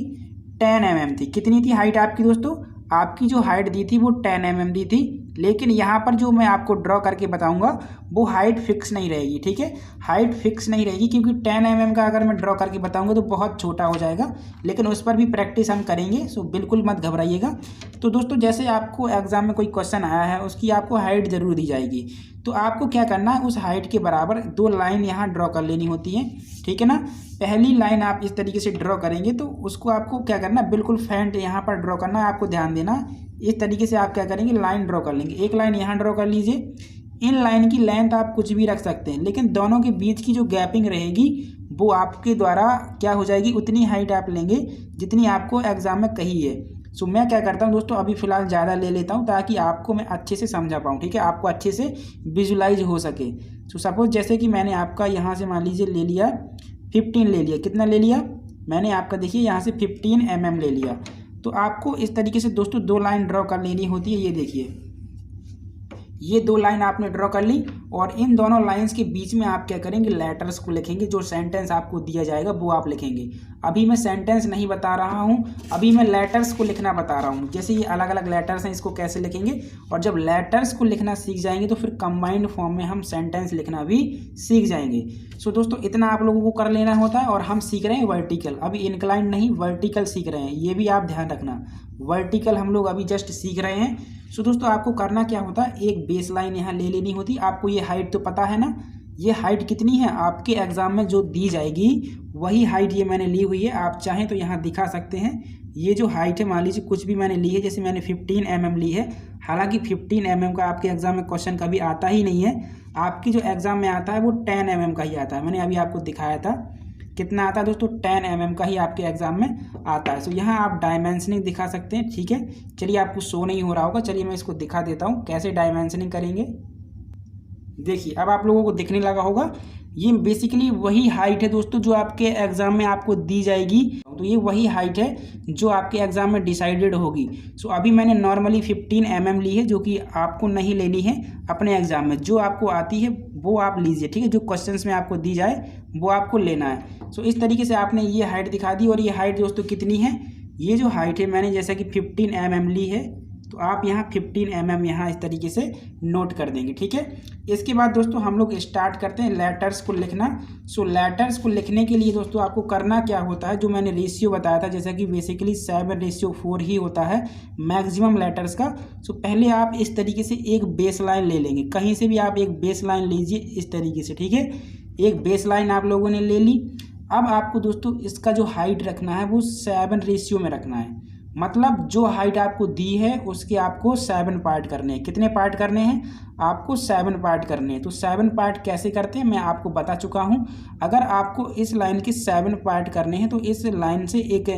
10 mm थी। कितनी थी हाइट आपकी दोस्तों? आपकी जो हाइट दी थी वो 10 mm दी थी। लेकिन यहाँ पर जो मैं आपको ड्रॉ करके बताऊंगा वो हाइट फिक्स नहीं रहेगी, ठीक है। हाइट फिक्स नहीं रहेगी क्योंकि 10 mm का अगर मैं ड्रॉ करके बताऊंगा तो बहुत छोटा हो जाएगा, लेकिन उस पर भी प्रैक्टिस हम करेंगे। सो बिल्कुल मत घबराइएगा। तो दोस्तों जैसे आपको एग्जाम में कोई क्वेश्चन आया है, उसकी आपको हाइट जरूर दी जाएगी, तो आपको क्या करना है, उस हाइट के बराबर 2 लाइन यहाँ ड्रॉ कर लेनी होती है, ठीक है ना। पहली लाइन आप इस तरीके से ड्रॉ करेंगे तो उसको आपको क्या करना है, बिल्कुल फ्रंट यहाँ पर ड्रॉ करना है, आपको ध्यान देना। इस तरीके से आप क्या करेंगे, लाइन ड्रॉ कर लेंगे। एक लाइन यहाँ ड्रॉ कर लीजिए। इन लाइन की लेंथ आप कुछ भी रख सकते हैं, लेकिन दोनों के बीच की जो गैपिंग रहेगी वो आपके द्वारा क्या हो जाएगी, उतनी हाइट आप लेंगे जितनी आपको एग्जाम में कही है। सो मैं क्या करता हूँ दोस्तों, अभी फ़िलहाल ज़्यादा ले लेता हूँ ताकि आपको मैं अच्छे से समझा पाऊँ, ठीक है, आपको अच्छे से विजुलाइज हो सके। सो सपोज़ जैसे कि मैंने आपका यहाँ से मान लीजिए ले लिया 15 ले लिया। कितना ले लिया मैंने आपका, देखिए यहाँ से 15 mm ले लिया। तो आपको इस तरीके से दोस्तों 2 लाइन ड्रॉ कर लेनी होती है। ये देखिए, ये 2 लाइन आपने ड्रॉ कर ली और इन दोनों लाइंस के बीच में आप क्या करेंगे, लेटर्स को लिखेंगे। जो सेंटेंस आपको दिया जाएगा वो आप लिखेंगे। अभी मैं सेंटेंस नहीं बता रहा हूँ, अभी मैं लेटर्स को लिखना बता रहा हूँ। जैसे ये अलग अलग लेटर्स हैं, इसको कैसे लिखेंगे। और जब लेटर्स को लिखना सीख जाएंगे तो फिर कंबाइंड फॉर्म में हम सेंटेंस लिखना भी सीख जाएंगे। सो दोस्तों इतना आप लोगों को कर लेना होता है। और हम सीख रहे हैं वर्टिकल, अभी इंक्लाइन नहीं, वर्टिकल सीख रहे हैं, ये भी आप ध्यान रखना। वर्टिकल हम लोग अभी जस्ट सीख रहे हैं। सो दोस्तों आपको करना क्या होता है, एक बेस लाइन यहाँ ले लेनी होती। आपको ये हाइट तो पता है ना, ये हाइट कितनी है आपके एग्जाम में जो दी जाएगी वही हाइट ये मैंने ली हुई है। आप चाहें तो यहाँ दिखा सकते हैं। ये जो हाइट है, मान लीजिए कुछ भी मैंने ली है, जैसे मैंने 15 mm ली है। हालांकि 15 mm का आपके एग्जाम में क्वेश्चन कभी आता ही नहीं है। आपकी जो एग्जाम में आता है वो 10 mm का ही आता है। मैंने अभी आपको दिखाया था कितना आता है दोस्तों, 10 mm का ही आपके एग्जाम में आता है। सो यहाँ आप डायमेंशनिंग दिखा सकते हैं, ठीक है। चलिए आपको शो नहीं हो रहा होगा, चलिए मैं इसको दिखा देता हूँ कैसे डायमेंशनिंग करेंगे। देखिए अब आप लोगों को दिखने लगा होगा, ये बेसिकली वही हाइट है दोस्तों जो आपके एग्जाम में आपको दी जाएगी। तो ये वही हाइट है जो आपके एग्जाम में डिसाइडेड होगी। सो अभी मैंने नॉर्मली 15 mm ली है, जो कि आपको नहीं लेनी है अपने एग्जाम में। जो आपको आती है वो आप लीजिए, ठीक है। जो क्वेश्चंस में आपको दी जाए वो आपको लेना है। सो इस तरीके से आपने ये हाइट दिखा दी। और ये हाइट दोस्तों कितनी है, ये जो हाइट है मैंने जैसा कि 15 mm ली है, तो आप यहाँ 15 mm यहाँ इस तरीके से नोट कर देंगे, ठीक है। इसके बाद दोस्तों हम लोग स्टार्ट करते हैं लेटर्स को लिखना। सो लेटर्स को लिखने के लिए दोस्तों आपको करना क्या होता है, जो मैंने रेशियो बताया था, जैसा कि बेसिकली 7:4 ही होता है मैक्सिमम लेटर्स का। सो पहले आप इस तरीके से एक बेस लाइन ले लेंगे, कहीं से भी आप एक बेस लाइन लीजिए इस तरीके से, ठीक है। एक बेस लाइन आप लोगों ने ले ली। अब आपको दोस्तों इसका जो हाइट रखना है वो 7 में रखना है। मतलब जो हाइट आपको दी है उसके आपको 7 पार्ट करने हैं। कितने पार्ट करने हैं, आपको 7 पार्ट करने हैं। तो 7 पार्ट कैसे करते हैं मैं आपको बता चुका हूं। अगर आपको इस लाइन के 7 पार्ट करने हैं तो इस लाइन से एक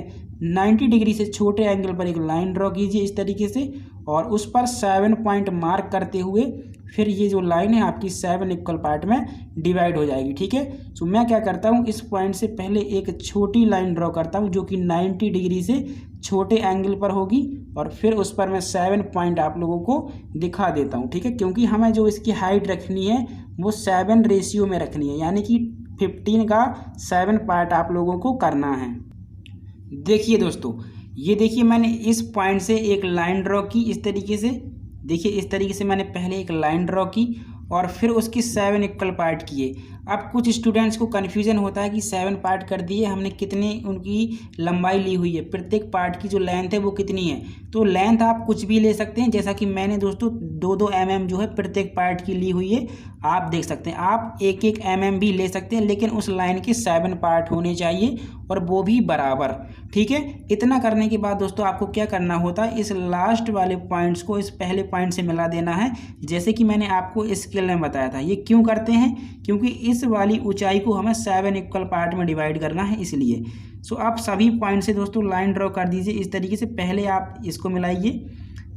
90 डिग्री से छोटे एंगल पर एक लाइन ड्रॉ कीजिए इस तरीके से, और उस पर 7 पॉइंट मार्क करते हुए फिर ये जो लाइन है आपकी 7 इक्वल पार्ट में डिवाइड हो जाएगी, ठीक है। सो मैं क्या करता हूँ, इस पॉइंट से पहले एक छोटी लाइन ड्रॉ करता हूँ जो कि 90 डिग्री से छोटे एंगल पर होगी, और फिर उस पर मैं 7 पॉइंट आप लोगों को दिखा देता हूँ, ठीक है। क्योंकि हमें जो इसकी हाइट रखनी है वो 7 में रखनी है, यानी कि 15 का 7 पार्ट आप लोगों को करना है। देखिए दोस्तों, ये देखिए मैंने इस पॉइंट से एक लाइन ड्रॉ की इस तरीके से। देखिए इस तरीके से मैंने पहले एक लाइन ड्रॉ की और फिर उसकी 7 इक्वल पार्ट किए। अब कुछ स्टूडेंट्स को कन्फ्यूजन होता है कि 7 पार्ट कर दिए, हमने कितने उनकी लंबाई ली हुई है, प्रत्येक पार्ट की जो लेंथ है वो कितनी है। तो लेंथ आप कुछ भी ले सकते हैं, जैसा कि मैंने दोस्तों 2-2 mm जो है प्रत्येक पार्ट की ली हुई है, आप देख सकते हैं। आप 1-1 mm भी ले सकते हैं, लेकिन उस लाइन के 7 पार्ट होने चाहिए और वो भी बराबर, ठीक है। इतना करने के बाद दोस्तों आपको क्या करना होता है, इस लास्ट वाले पॉइंट्स को इस पहले पॉइंट से मिला देना है, जैसे कि मैंने आपको स्केल में बताया था। ये क्यों करते हैं, क्योंकि इस वाली ऊंचाई को हमें 7 इक्वल पार्ट में डिवाइड करना है, इसलिए। सो आप सभी पॉइंट से दोस्तों लाइन ड्रॉ कर दीजिए इस तरीके से। पहले आप इसको मिलाइए,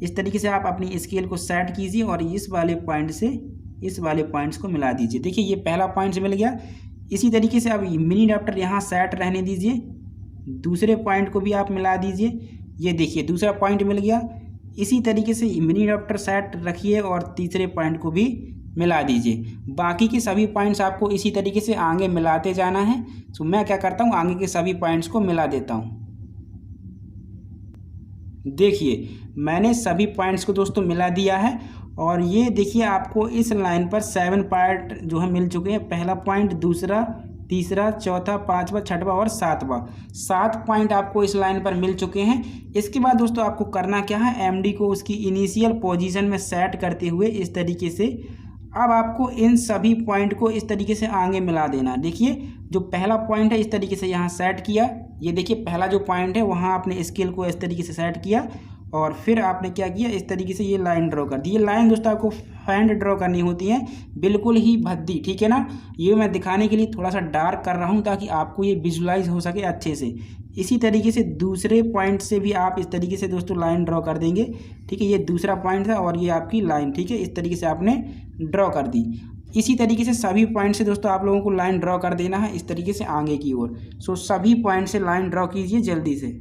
इस तरीके से आप अपनी स्केल को सेट कीजिए और इस वाले पॉइंट से इस वाले पॉइंट्स को मिला दीजिए। देखिए ये पहला पॉइंट मिल गया। इसी तरीके से अब मिनी डायप्टर यहाँ सेट रहने दीजिए, दूसरे पॉइंट को भी आप मिला दीजिए। ये देखिए दूसरा पॉइंट मिल गया। इसी तरीके से मिनी डायप्टर सेट रखिए और तीसरे पॉइंट को भी मिला दीजिए। बाकी के सभी पॉइंट्स आपको इसी तरीके से आगे मिलाते जाना है। सो मैं क्या करता हूँ, आगे के सभी पॉइंट्स को मिला देता हूँ। देखिए मैंने सभी पॉइंट्स को दोस्तों मिला दिया है, और ये देखिए आपको इस लाइन पर 7 पार्ट जो है मिल चुके हैं। पहला पॉइंट, दूसरा, तीसरा, चौथा, पांचवा, छठवां और सातवां, 7 पॉइंट आपको इस लाइन पर मिल चुके हैं। इसके बाद दोस्तों आपको करना क्या है, एमडी को उसकी इनिशियल पोजीशन में सेट करते हुए इस तरीके से अब आपको इन सभी पॉइंट को इस तरीके से आगे मिला देना। देखिए जो पहला पॉइंट है इस तरीके से यहाँ सेट किया। ये देखिए पहला जो पॉइंट है वहाँ आपने स्केल को इस तरीके से सेट किया, और फिर आपने क्या किया, इस तरीके से ये लाइन ड्रॉ कर दी। ये लाइन दोस्तों आपको हैंड ड्रॉ करनी होती है, बिल्कुल ही भद्दी, ठीक है ना। ये मैं दिखाने के लिए थोड़ा सा डार्क कर रहा हूँ ताकि आपको ये विजुलाइज हो सके अच्छे से। इसी तरीके से दूसरे पॉइंट से भी आप इस तरीके से दोस्तों लाइन ड्रॉ कर देंगे, ठीक है। ये दूसरा पॉइंट था और ये आपकी लाइन, ठीक है। इस तरीके से आपने ड्रॉ कर दी। इसी तरीके से सभी पॉइंट से दोस्तों आप लोगों को लाइन ड्रॉ कर देना है इस तरीके से आगे की ओर। सो सभी पॉइंट से लाइन ड्रॉ कीजिए जल्दी से।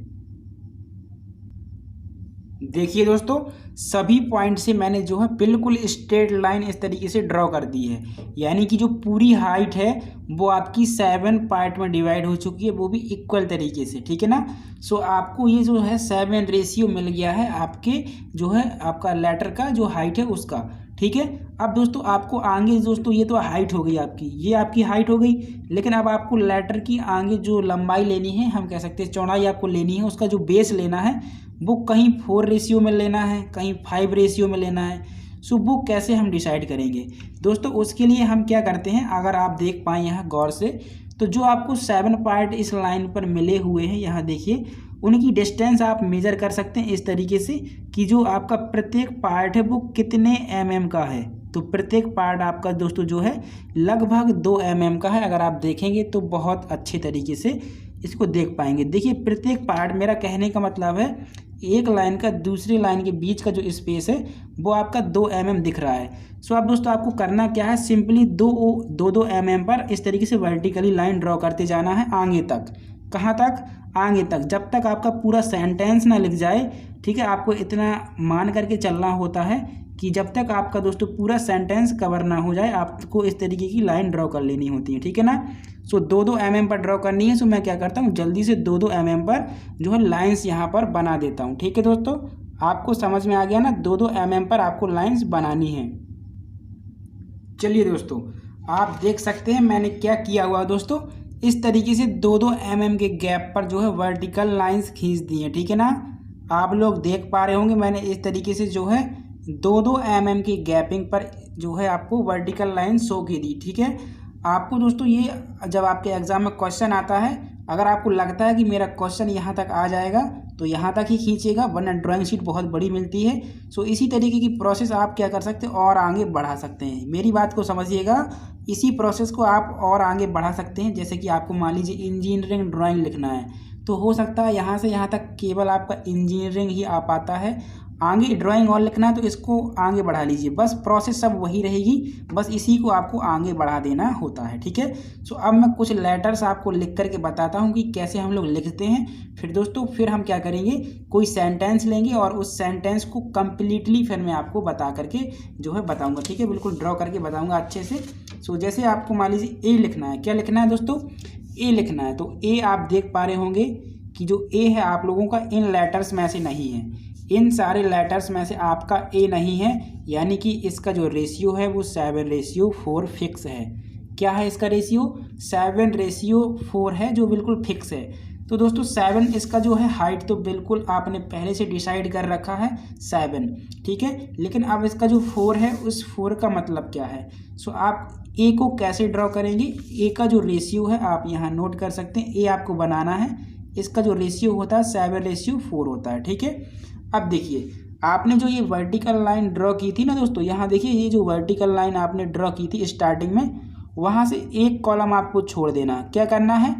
देखिए दोस्तों सभी पॉइंट से मैंने जो है बिल्कुल स्ट्रेट लाइन इस तरीके से ड्रॉ कर दी है, यानी कि जो पूरी हाइट है वो आपकी 7 पार्ट में डिवाइड हो चुकी है, वो भी इक्वल तरीके से, ठीक है ना। सो आपको ये जो है 7 रेशियो मिल गया है आपके जो है आपका लेटर का जो हाइट है उसका, ठीक है। अब दोस्तों आपको आगे दोस्तों ये तो हाइट हो गई आपकी, ये आपकी हाइट हो गई, लेकिन अब आपको लेटर की आगे जो लंबाई लेनी है, हम कह सकते हैं चौड़ाई आपको लेनी है, उसका जो बेस लेना है वो कहीं 4 रेशियो में लेना है, कहीं 5 रेशियो में लेना है। सो वो कैसे हम डिसाइड करेंगे दोस्तों, उसके लिए हम क्या करते हैं, अगर आप देख पाएँ यहाँ गौर से, तो जो आपको 7 पार्ट इस लाइन पर मिले हुए हैं यहाँ देखिए, उनकी डिस्टेंस आप मेजर कर सकते हैं इस तरीके से कि जो आपका प्रत्येक पार्ट है वो कितने mm का है। तो प्रत्येक पार्ट आपका दोस्तों जो है लगभग 2 mm का है। अगर आप देखेंगे तो बहुत अच्छे तरीके से इसको देख पाएंगे। देखिए प्रत्येक पार्ट, मेरा कहने का मतलब है एक लाइन का दूसरी लाइन के बीच का जो स्पेस है वो आपका 2 mm दिख रहा है। सो अब दोस्तों आपको करना क्या है, सिंपली 2 mm पर इस तरीके से वर्टिकली लाइन ड्रॉ करते जाना है आगे तक। कहाँ तक? आगे तक, जब तक आपका पूरा सेंटेंस ना लिख जाए। ठीक है, आपको इतना मान करके चलना होता है कि जब तक आपका दोस्तों पूरा सेंटेंस कवर ना हो जाए आपको इस तरीके की लाइन ड्रॉ कर लेनी होती है। ठीक है ना। सो 2 mm पर ड्रॉ करनी है। सो मैं क्या करता हूँ, जल्दी से 2 mm पर जो है लाइंस यहाँ पर बना देता हूँ। ठीक है दोस्तों, आपको समझ में आ गया ना, 2 mm पर आपको लाइंस बनानी है। चलिए दोस्तों, आप देख सकते हैं मैंने क्या किया हुआ दोस्तों, इस तरीके से 2 mm के गैप पर जो है वर्टिकल लाइंस खींच दी हैं। ठीक है ना, आप लोग देख पा रहे होंगे मैंने इस तरीके से जो है 2 mm की गैपिंग पर जो है आपको वर्टिकल लाइन शो की दी। ठीक है, आपको दोस्तों ये जब आपके एग्जाम में क्वेश्चन आता है, अगर आपको लगता है कि मेरा क्वेश्चन यहाँ तक आ जाएगा तो यहाँ तक ही खींचेगा, वरना ड्राइंग शीट बहुत बड़ी मिलती है। सो इसी तरीके की प्रोसेस आप क्या कर सकते हैं और आगे बढ़ा सकते हैं। मेरी बात को समझिएगा, इसी प्रोसेस को आप और आगे बढ़ा सकते हैं। जैसे कि आपको मान लीजिए इंजीनियरिंग ड्राइंग लिखना है, तो हो सकता है यहाँ से यहाँ तक केवल आपका इंजीनियरिंग ही आ पाता है, आगे ड्राइंग और लिखना है तो इसको आगे बढ़ा लीजिए। बस प्रोसेस सब वही रहेगी, बस इसी को आपको आगे बढ़ा देना होता है। ठीक है, सो अब मैं कुछ लेटर्स आपको लिख करके बताता हूँ कि कैसे हम लोग लिखते हैं। फिर दोस्तों फिर हम क्या करेंगे, कोई सेंटेंस लेंगे और उस सेंटेंस को कम्प्लीटली फिर मैं आपको बता करके जो है बताऊँगा। ठीक है, बिल्कुल ड्रॉ करके बताऊँगा अच्छे से। सो जैसे आपको मान लीजिए ए लिखना है, क्या लिखना है दोस्तों, ए लिखना है। तो ए आप देख पा रहे होंगे कि जो ए है आप लोगों का इन लेटर्स में से नहीं है, इन सारे लेटर्स में से आपका ए नहीं है, यानी कि इसका जो रेशियो है वो 7:4 फिक्स है। क्या है इसका रेशियो? 7:4 है, जो बिल्कुल फिक्स है। तो दोस्तों 7 इसका जो है हाइट तो बिल्कुल आपने पहले से डिसाइड कर रखा है 7। ठीक है, लेकिन अब इसका जो 4 है उस 4 का मतलब क्या है। सो आप ए को कैसे ड्रॉ करेंगे, ए का जो रेशियो है आप यहाँ नोट कर सकते हैं। ए आपको बनाना है, इसका जो रेशियो होता है 7:4 होता है। ठीक है, अब देखिए आपने जो ये वर्टिकल लाइन ड्रॉ की थी ना दोस्तों, यहाँ देखिए ये जो वर्टिकल लाइन आपने ड्रॉ की थी स्टार्टिंग में, वहाँ से एक कॉलम आपको छोड़ देना। क्या करना है,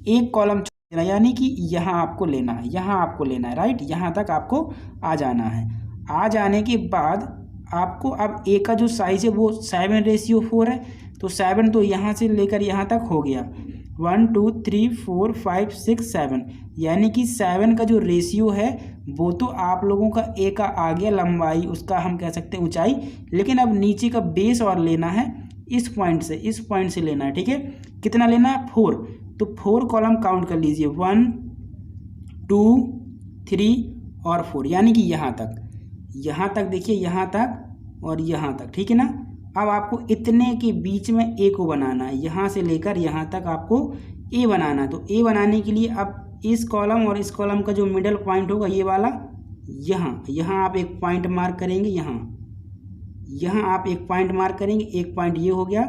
एक कॉलम छोड़ देना, यानी कि यहाँ आपको लेना है, यहाँ आपको लेना है, राइट, यहाँ तक आपको आ जाना है। आ जाने के बाद आपको अब ए का जो साइज़ है वो 7:4 है, तो 7 तो यहाँ से लेकर यहाँ तक हो गया, 1 2 3 4 5 6 7, यानी कि 7 का जो रेशियो है वो तो आप लोगों का ए का आ गया लंबाई, उसका हम कह सकते हैं ऊंचाई। लेकिन अब नीचे का बेस और लेना है, इस पॉइंट से लेना है। ठीक है, कितना लेना है, 4। तो 4 कॉलम काउंट कर लीजिए, 1 2 3 और 4, यानी कि यहाँ तक देखिए, यहाँ तक और यहाँ तक। ठीक है ना, अब आपको इतने के बीच में ए को बनाना है, यहाँ से लेकर यहाँ तक आपको ए बनाना है। तो ए बनाने के लिए अब इस कॉलम और इस कॉलम का जो मिडल पॉइंट होगा ये वाला, यहाँ आप एक पॉइंट मार्क करेंगे, यहाँ आप एक पॉइंट मार्क करेंगे, एक पॉइंट ये हो गया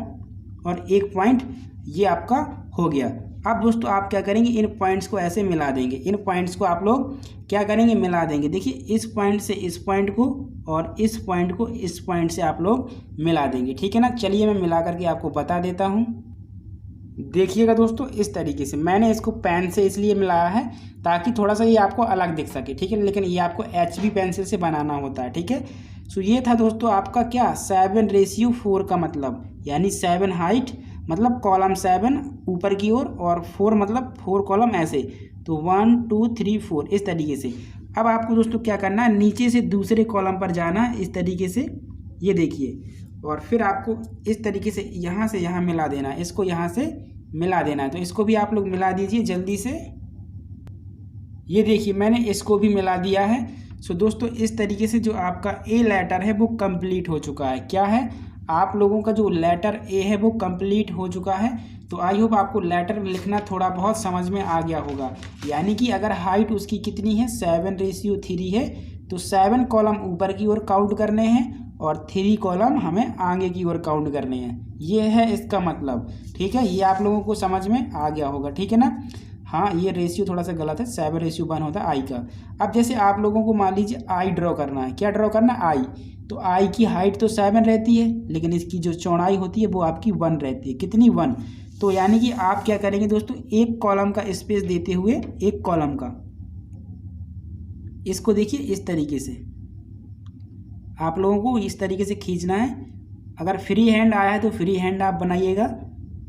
और एक पॉइंट ये आपका हो गया। अब दोस्तों आप क्या करेंगे, इन पॉइंट्स को ऐसे मिला देंगे, इन पॉइंट्स को आप लोग क्या करेंगे, मिला देंगे। देखिए इस पॉइंट से इस पॉइंट को और इस पॉइंट को इस पॉइंट से आप लोग मिला देंगे। ठीक है ना, चलिए मैं मिला करके आपको बता देता हूँ। देखिएगा दोस्तों, इस तरीके से मैंने इसको पेन से इसलिए मिलाया है ताकि थोड़ा सा ये आपको अलग दिख सके। ठीक है, लेकिन ये आपको HB पेंसिल से बनाना होता है। ठीक है, सो ये था दोस्तों आपका क्या, 7:4 का मतलब, यानी 7 हाइट मतलब कॉलम 7 ऊपर की ओर और 4 मतलब 4 कॉलम ऐसे, तो 1 2 3 4 इस तरीके से। अब आपको दोस्तों क्या करना है, नीचे से दूसरे कॉलम पर जाना है इस तरीके से, ये देखिए, और फिर आपको इस तरीके से यहाँ मिला देना है, इसको यहाँ से मिला देना है। तो इसको भी आप लोग मिला दीजिए जल्दी से, ये देखिए मैंने इसको भी मिला दिया है। सो दोस्तों इस तरीके से जो आपका ए लेटर है वो कंप्लीट हो चुका है। क्या है, आप लोगों का जो लेटर ए है वो कंप्लीट हो चुका है। तो आई होप आपको लेटर लिखना थोड़ा बहुत समझ में आ गया होगा। यानी कि अगर हाइट उसकी कितनी है, 7:3 है, तो 7 कॉलम ऊपर की ओर काउंट करने हैं और 3 कॉलम हमें आगे की ओर काउंट करने हैं। ये है इसका मतलब। ठीक है, ये आप लोगों को समझ में आ गया होगा। ठीक है ना, हाँ ये रेशियो थोड़ा सा गलत है, 7:1 होता है आई का। अब जैसे आप लोगों को मान लीजिए आई ड्रॉ करना है, क्या ड्रॉ करना है, आई। तो आई की हाइट तो 7 रहती है, लेकिन इसकी जो चौड़ाई होती है वो आपकी 1 रहती है। कितनी? 1। तो यानी कि आप क्या करेंगे दोस्तों, एक कॉलम का स्पेस देते हुए, एक कॉलम का, इसको देखिए इस तरीके से आप लोगों को इस तरीके से खींचना है। अगर फ्री हैंड आया है तो फ्री हैंड आप बनाइएगा,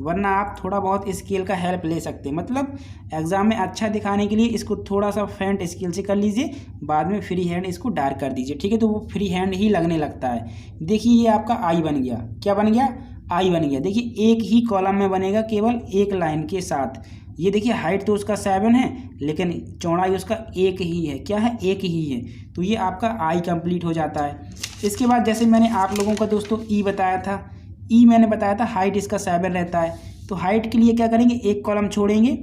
वरना आप थोड़ा बहुत स्केल का हेल्प ले सकते हैं। मतलब एग्जाम में अच्छा दिखाने के लिए इसको थोड़ा सा फेंट स्केल से कर लीजिए, बाद में फ्री हैंड इसको डार्क कर दीजिए, ठीक है। तो वो फ्री हैंड ही लगने लगता है। देखिए ये आपका आई बन गया। क्या बन गया? आई बन गया। देखिए एक ही कॉलम में बनेगा, केवल एक लाइन के साथ। ये देखिए हाइट तो उसका 7 है, लेकिन चौड़ाई उसका 1 ही है। क्या है? 1 ही है। तो ये आपका आई कंप्लीट हो जाता है। इसके बाद जैसे मैंने आप लोगों का दोस्तों ई बताया था, ई मैंने बताया था हाइट इसका 7 रहता है। तो हाइट के लिए क्या करेंगे, एक कॉलम छोड़ेंगे।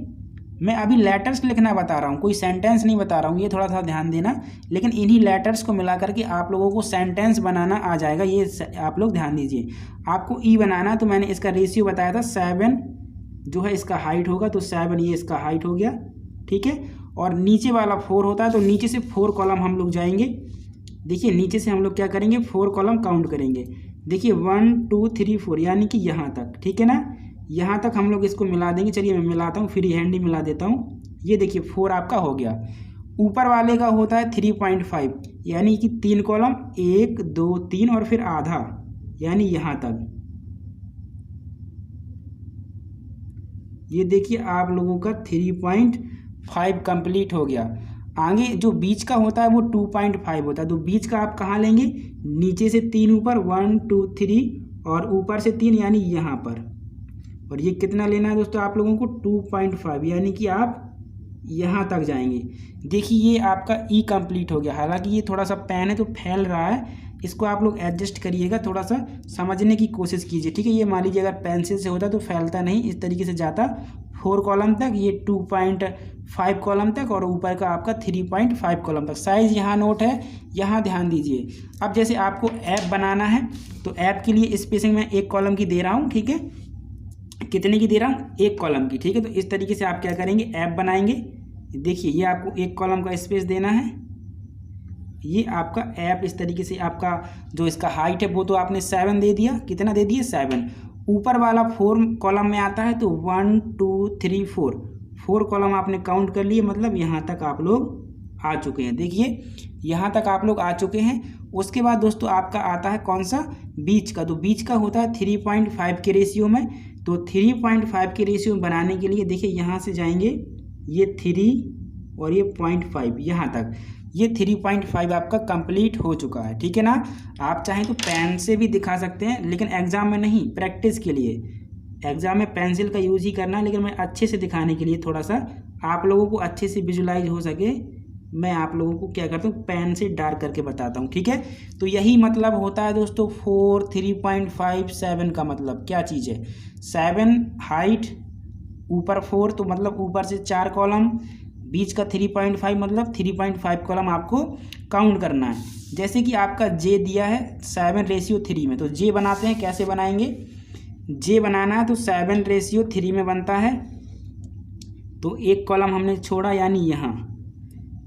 मैं अभी लेटर्स लिखना बता रहा हूँ, कोई सेंटेंस नहीं बता रहा हूँ, ये थोड़ा सा ध्यान देना। लेकिन इन्हीं लेटर्स को मिला करके आप लोगों को सेंटेंस बनाना आ जाएगा, ये आप लोग ध्यान दीजिए। आपको ई बनाना, तो मैंने इसका रेशियो बताया था 7 जो है इसका हाइट होगा, तो 7 ये इसका हाइट हो गया, ठीक है। और नीचे वाला 4 होता है, तो नीचे से 4 कॉलम हम लोग जाएंगे। देखिए नीचे से हम लोग क्या करेंगे, 4 कॉलम काउंट करेंगे। देखिए 1 2 3 4 यानी कि यहाँ तक, ठीक है ना। यहाँ तक हम लोग इसको मिला देंगे। चलिए मैं मिलाता हूँ, फ्री हैंड ही मिला देता हूँ। ये देखिए 4 आपका हो गया। ऊपर वाले का होता है 3.5 यानी कि 3 कॉलम, 1 2 3 और फिर आधा, यानी यहाँ तक। ये देखिए आप लोगों का 3.5 कंप्लीट हो गया। आगे जो बीच का होता है वो 2.5 होता है। तो बीच का आप कहाँ लेंगे, नीचे से 3 ऊपर, 1 2 3 और ऊपर से 3 यानी यहाँ पर। और ये कितना लेना है दोस्तों आप लोगों को, 2.5 यानी कि आप यहाँ तक जाएंगे। देखिए ये आपका ई कंप्लीट हो गया। हालांकि ये थोड़ा सा पेन है तो फैल रहा है, इसको आप लोग एडजस्ट करिएगा, थोड़ा सा समझने की कोशिश कीजिए, ठीक है। ये मान लीजिए अगर पेंसिल से होता तो फैलता नहीं, इस तरीके से जाता 4 कॉलम तक, ये 2.5 कॉलम तक और ऊपर का आपका 3.5 कॉलम तक। साइज़ यहाँ नोट है, यहाँ ध्यान दीजिए। अब जैसे आपको ऐप बनाना है तो ऐप के लिए स्पेसिंग मैं 1 कॉलम की दे रहा हूँ, ठीक है। कितने की दे रहा हूँ, 1 कॉलम की, ठीक है। तो इस तरीके से आप क्या करेंगे, ऐप बनाएंगे। देखिए ये आपको 1 कॉलम का स्पेस देना है। ये आपका ऐप इस तरीके से, आपका जो इसका हाइट है वो तो आपने 7 दे दिया। कितना दे दिया, 7। ऊपर वाला 4 कॉलम में आता है, तो 1 2 3 4 कॉलम आपने काउंट कर लिए, मतलब यहाँ तक आप लोग आ चुके हैं। देखिए यहाँ तक आप लोग आ चुके हैं। उसके बाद दोस्तों आपका आता है कौन सा, बीच का। तो बीच का होता है 3.5 के रेशियो में। तो 3.5 के रेशियो में बनाने के लिए देखिए यहाँ से जाएंगे, ये 3 और ये 0.5 यहाँ तक, ये 3.5 आपका कंप्लीट हो चुका है, ठीक है ना। आप चाहें तो पेन से भी दिखा सकते हैं, लेकिन एग्जाम में नहीं, प्रैक्टिस के लिए। एग्जाम में पेंसिल का यूज़ ही करना है, लेकिन मैं अच्छे से दिखाने के लिए, थोड़ा सा आप लोगों को अच्छे से विजुलाइज हो सके, मैं आप लोगों को क्या करता हूँ, पेन से डार्क करके बताता हूँ, ठीक है। तो यही मतलब होता है दोस्तों 4 3.5 7 का मतलब क्या चीज़ है, 7 हाइट, ऊपर 4 तो मतलब ऊपर से 4 कॉलम, बीच का 3.5 मतलब 3.5 कॉलम आपको काउंट करना है। जैसे कि आपका जे दिया है 7:3 में, तो जे बनाते हैं। कैसे बनाएंगे, जे बनाना है तो 7:3 में बनता है। तो 1 कॉलम हमने छोड़ा, यानी यहाँ,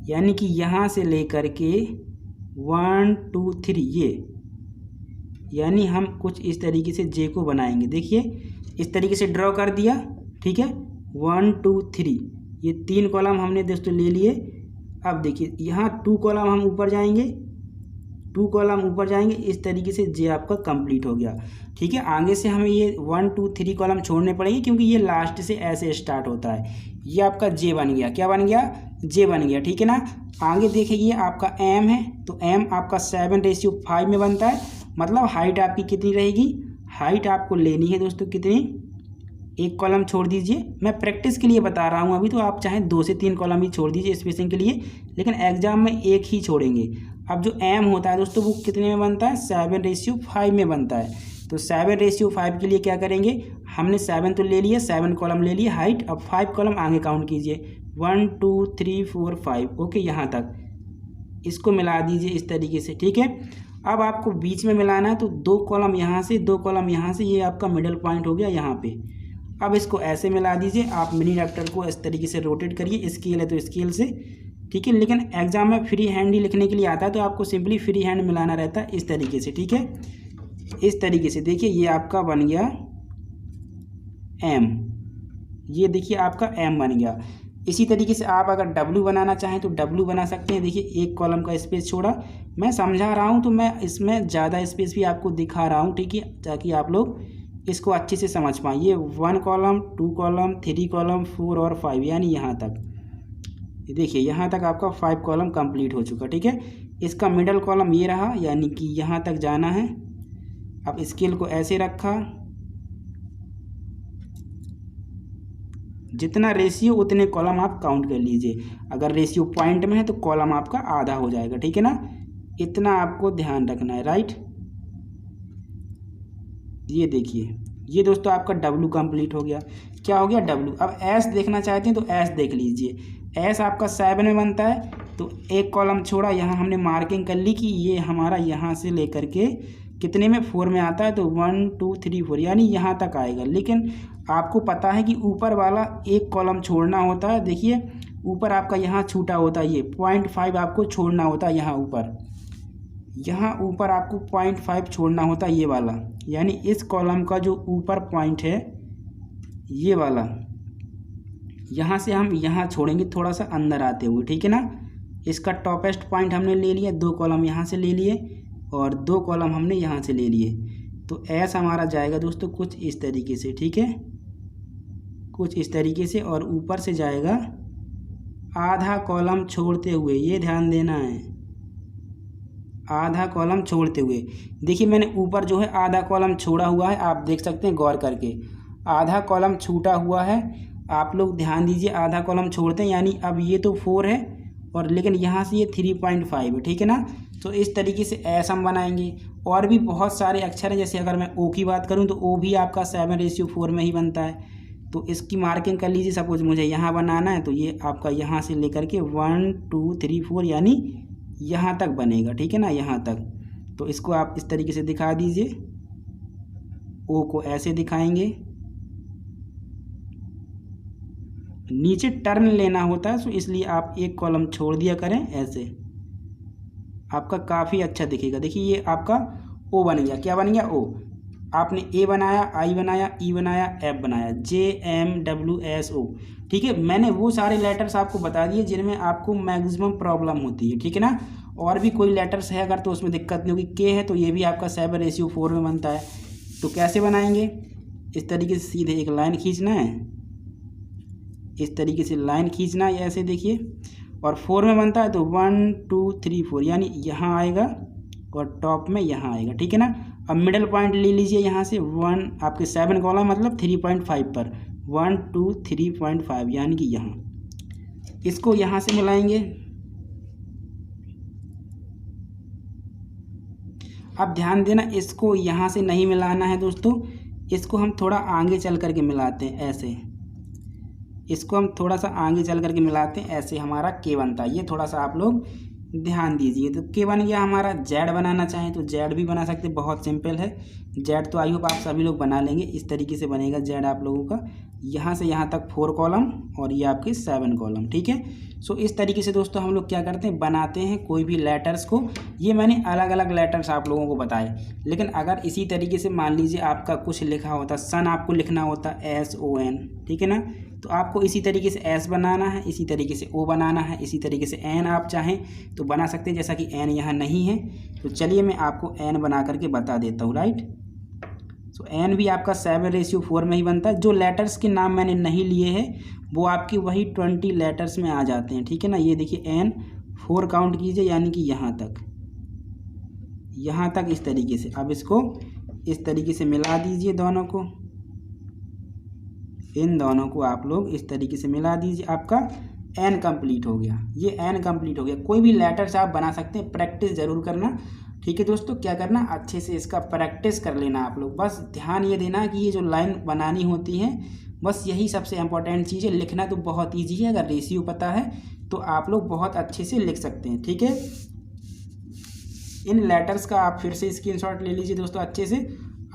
यानी कि यहाँ से लेकर के 1 2 3 ये, यानी हम कुछ इस तरीके से जे को बनाएंगे। देखिए इस तरीके से ड्रॉ कर दिया, ठीक है। 1 2 3 ये 3 कॉलम हमने दोस्तों ले लिए। अब देखिए यहाँ 2 कॉलम हम ऊपर जाएंगे, 2 कॉलम ऊपर जाएंगे, इस तरीके से जे आपका कंप्लीट हो गया, ठीक है। आगे से हमें ये 1 2 3 कॉलम छोड़ने पड़ेंगे, क्योंकि ये लास्ट से ऐसे स्टार्ट होता है। ये आपका जे बन गया। क्या बन गया, जे बन गया, ठीक है ना। आगे देखिए ये आपका एम है, तो एम आपका 7:5 में बनता है। मतलब हाइट आपकी कितनी रहेगी, हाइट आपको लेनी है दोस्तों कितनी, 1 कॉलम छोड़ दीजिए। मैं प्रैक्टिस के लिए बता रहा हूँ अभी, तो आप चाहें 2 से 3 कॉलम ही छोड़ दीजिए स्पेसिंग के लिए, लेकिन एग्जाम में 1 ही छोड़ेंगे। अब जो एम होता है दोस्तों वो कितने में बनता है, 7:5 में बनता है। तो 7:5 के लिए क्या करेंगे, हमने 7 तो ले लिया, 7 कॉलम ले लिए हाइट। अब 5 कॉलम आगे काउंट कीजिए, 1 2 3 4 5, ओके, यहाँ तक इसको मिला दीजिए इस तरीके से, ठीक है। अब आपको बीच में मिलाना है, तो 2 कॉलम यहाँ से, 2 कॉलम यहाँ से, ये आपका मिडल पॉइंट हो गया यहाँ पे। अब इसको ऐसे मिला दीजिए। आप मिनी रैप्टर को इस तरीके से रोटेट करिए, स्केल है तो स्केल से, ठीक है। लेकिन एग्जाम में फ्री हैंड ही लिखने के लिए आता है, तो आपको सिंपली फ्री हैंड मिलाना रहता है इस तरीके से, ठीक है। इस तरीके से देखिए ये आपका बन गया एम, ये देखिए आपका एम बन गया। इसी तरीके से आप अगर डब्ल्यू बनाना चाहें तो डब्ल्यू बना सकते हैं। देखिए एक कॉलम का स्पेस छोड़ा, मैं समझा रहा हूं तो मैं इसमें ज़्यादा स्पेस भी आपको दिखा रहा हूं, ठीक है, ताकि आप लोग इसको अच्छे से समझ पाएँ। ये 1 कॉलम 2 कॉलम 3 कॉलम 4 और 5 यानी यहाँ तक, देखिए यहाँ तक आपका 5 कॉलम कंप्लीट हो चुका, ठीक है। इसका मिडल कॉलम ये रहा, यानी कि यहाँ तक जाना है। अब स्केल को ऐसे रखा, जितना रेशियो उतने कॉलम आप काउंट कर लीजिए। अगर रेशियो पॉइंट में है तो कॉलम आपका आधा हो जाएगा, ठीक है ना। इतना आपको ध्यान रखना है, राइट। ये देखिए ये दोस्तों आपका डब्ल्यू कंप्लीट हो गया। क्या हो गया? डब्ल्यू। अब एस देखना चाहते हैं तो एस देख लीजिए। एस आपका 7 में बनता है, तो एक कॉलम छोड़ा, यहाँ हमने मार्किंग कर ली कि ये हमारा यहाँ से लेकर के कितने में 4 में आता है, तो 1 2 3 4 यानी यहाँ तक आएगा। लेकिन आपको पता है कि ऊपर वाला एक कॉलम छोड़ना होता है। देखिए ऊपर आपका यहाँ छूटा होता है, ये 0.5 आपको छोड़ना होता है। यहाँ ऊपर आपको 0.5 छोड़ना होता है, ये वाला, यानी इस कॉलम का जो ऊपर पॉइंट है ये वाला, यहाँ से हम यहाँ छोड़ेंगे थोड़ा सा अंदर आते हुए, ठीक है ना। इसका टॉपेस्ट पॉइंट हमने ले लिया, 2 कॉलम यहाँ से ले लिए और 2 कॉलम हमने यहाँ से ले लिए। तो ऐसा हमारा जाएगा दोस्तों कुछ इस तरीके से, ठीक है, कुछ इस तरीके से। और ऊपर से जाएगा आधा कॉलम छोड़ते हुए, ये ध्यान देना है, आधा कॉलम छोड़ते हुए। देखिए मैंने ऊपर जो है आधा कॉलम छोड़ा हुआ है, आप देख सकते हैं गौर करके, आधा कॉलम छूटा हुआ है। आप लोग ध्यान दीजिए, आधा कॉलम छोड़ते हैं, यानी अब ये तो 4 है और लेकिन यहाँ से ये 3.5 है, ठीक है ना। तो इस तरीके से एस हम बनाएंगे। और भी बहुत सारे अक्षर हैं, जैसे अगर मैं ओ की बात करूँ तो ओ भी आपका 7:4 में ही बनता है। तो इसकी मार्किंग कर लीजिए। सपोज मुझे यहाँ बनाना है तो ये आपका यहाँ से लेकर के 1 2 3 4 यानी यहाँ तक बनेगा, ठीक है ना, यहाँ तक। तो इसको आप इस तरीके से दिखा दीजिए, ओ को ऐसे दिखाएंगे। नीचे टर्न लेना होता है, तो इसलिए आप एक कॉलम छोड़ दिया करें, ऐसे आपका काफ़ी अच्छा दिखेगा। देखिए ये आपका ओ बन गया। क्या बन गया? ओ। आपने ए बनाया, आई बनाया, ई बनाया, एफ बनाया, JMWSO, ठीक है। मैंने वो सारे लेटर्स आपको बता दिए जिनमें आपको मैक्सिमम प्रॉब्लम होती है, ठीक है ना। और भी कोई लेटर्स है अगर तो उसमें दिक्कत नहीं होगी। के है तो ये भी आपका 7:4 में बनता है। तो कैसे बनाएंगे? इस तरीके से सीधे एक लाइन खींचना है, इस तरीके से लाइन खींचना है ऐसे, देखिए। और 4 में बनता है तो 1 2 3 4 यानी यहाँ आएगा और टॉप में यहाँ आएगा, ठीक है ना। अब मिडल पॉइंट ले लीजिए यहाँ से 1, आपके 7 कॉलम मतलब 3.5 पर 1 2 3.5 यानी कि यहाँ, इसको यहाँ से मिलाएंगे। अब ध्यान देना, इसको यहाँ से नहीं मिलाना है दोस्तों, इसको हम थोड़ा आगे चल करके मिलाते हैं, ऐसे। इसको हम थोड़ा सा आगे चल करके मिलाते हैं, ऐसे हमारा के बनता है। ये थोड़ा सा आप लोग ध्यान दीजिए। तो के बन गया हमारा। जेड बनाना चाहें तो जेड भी बना सकते, बहुत सिंपल है। जेड तो आई होप आप सभी लोग बना लेंगे। इस तरीके से बनेगा जेड आप लोगों का, यहाँ से यहाँ तक 4 कॉलम और ये आपके 7 कॉलम, ठीक है। सो इस तरीके से दोस्तों हम लोग क्या करते हैं, बनाते हैं कोई भी लेटर्स को। ये मैंने अलग अलग लेटर्स आप लोगों को बताए। लेकिन अगर इसी तरीके से मान लीजिए आपका कुछ लिखा होता, सन आपको लिखना होता SON, ठीक है ना। तो आपको इसी तरीके से एस बनाना है, इसी तरीके से ओ बनाना है, इसी तरीके से एन आप चाहें तो बना सकते हैं। जैसा कि एन यहाँ नहीं है तो चलिए मैं आपको एन बना करके बता देता हूँ, राइट। सो एन भी आपका 7:4 में ही बनता है। जो लेटर्स के नाम मैंने नहीं लिए हैं वो आपकी वही 20 लेटर्स में आ जाते हैं, ठीक है ना। ये देखिए एन 4 काउंट कीजिए, यानी कि यहाँ तक इस तरीके से। अब इसको इस तरीके से मिला दीजिए, दोनों को, इन दोनों को आप लोग इस तरीके से मिला दीजिए। आपका एन कंप्लीट हो गया, ये एन कंप्लीट हो गया। कोई भी लेटर्स आप बना सकते हैं, प्रैक्टिस ज़रूर करना, ठीक है दोस्तों। क्या करना, अच्छे से इसका प्रैक्टिस कर लेना आप लोग। बस ध्यान ये देना कि ये जो लाइन बनानी होती है, बस यही सबसे इम्पोर्टेंट चीज़ है। लिखना तो बहुत ईजी है, अगर रेशियो पता है तो आप लोग बहुत अच्छे से लिख सकते हैं, ठीक है। इन लेटर्स का आप फिर से स्क्रीनशॉट ले लीजिए दोस्तों अच्छे से।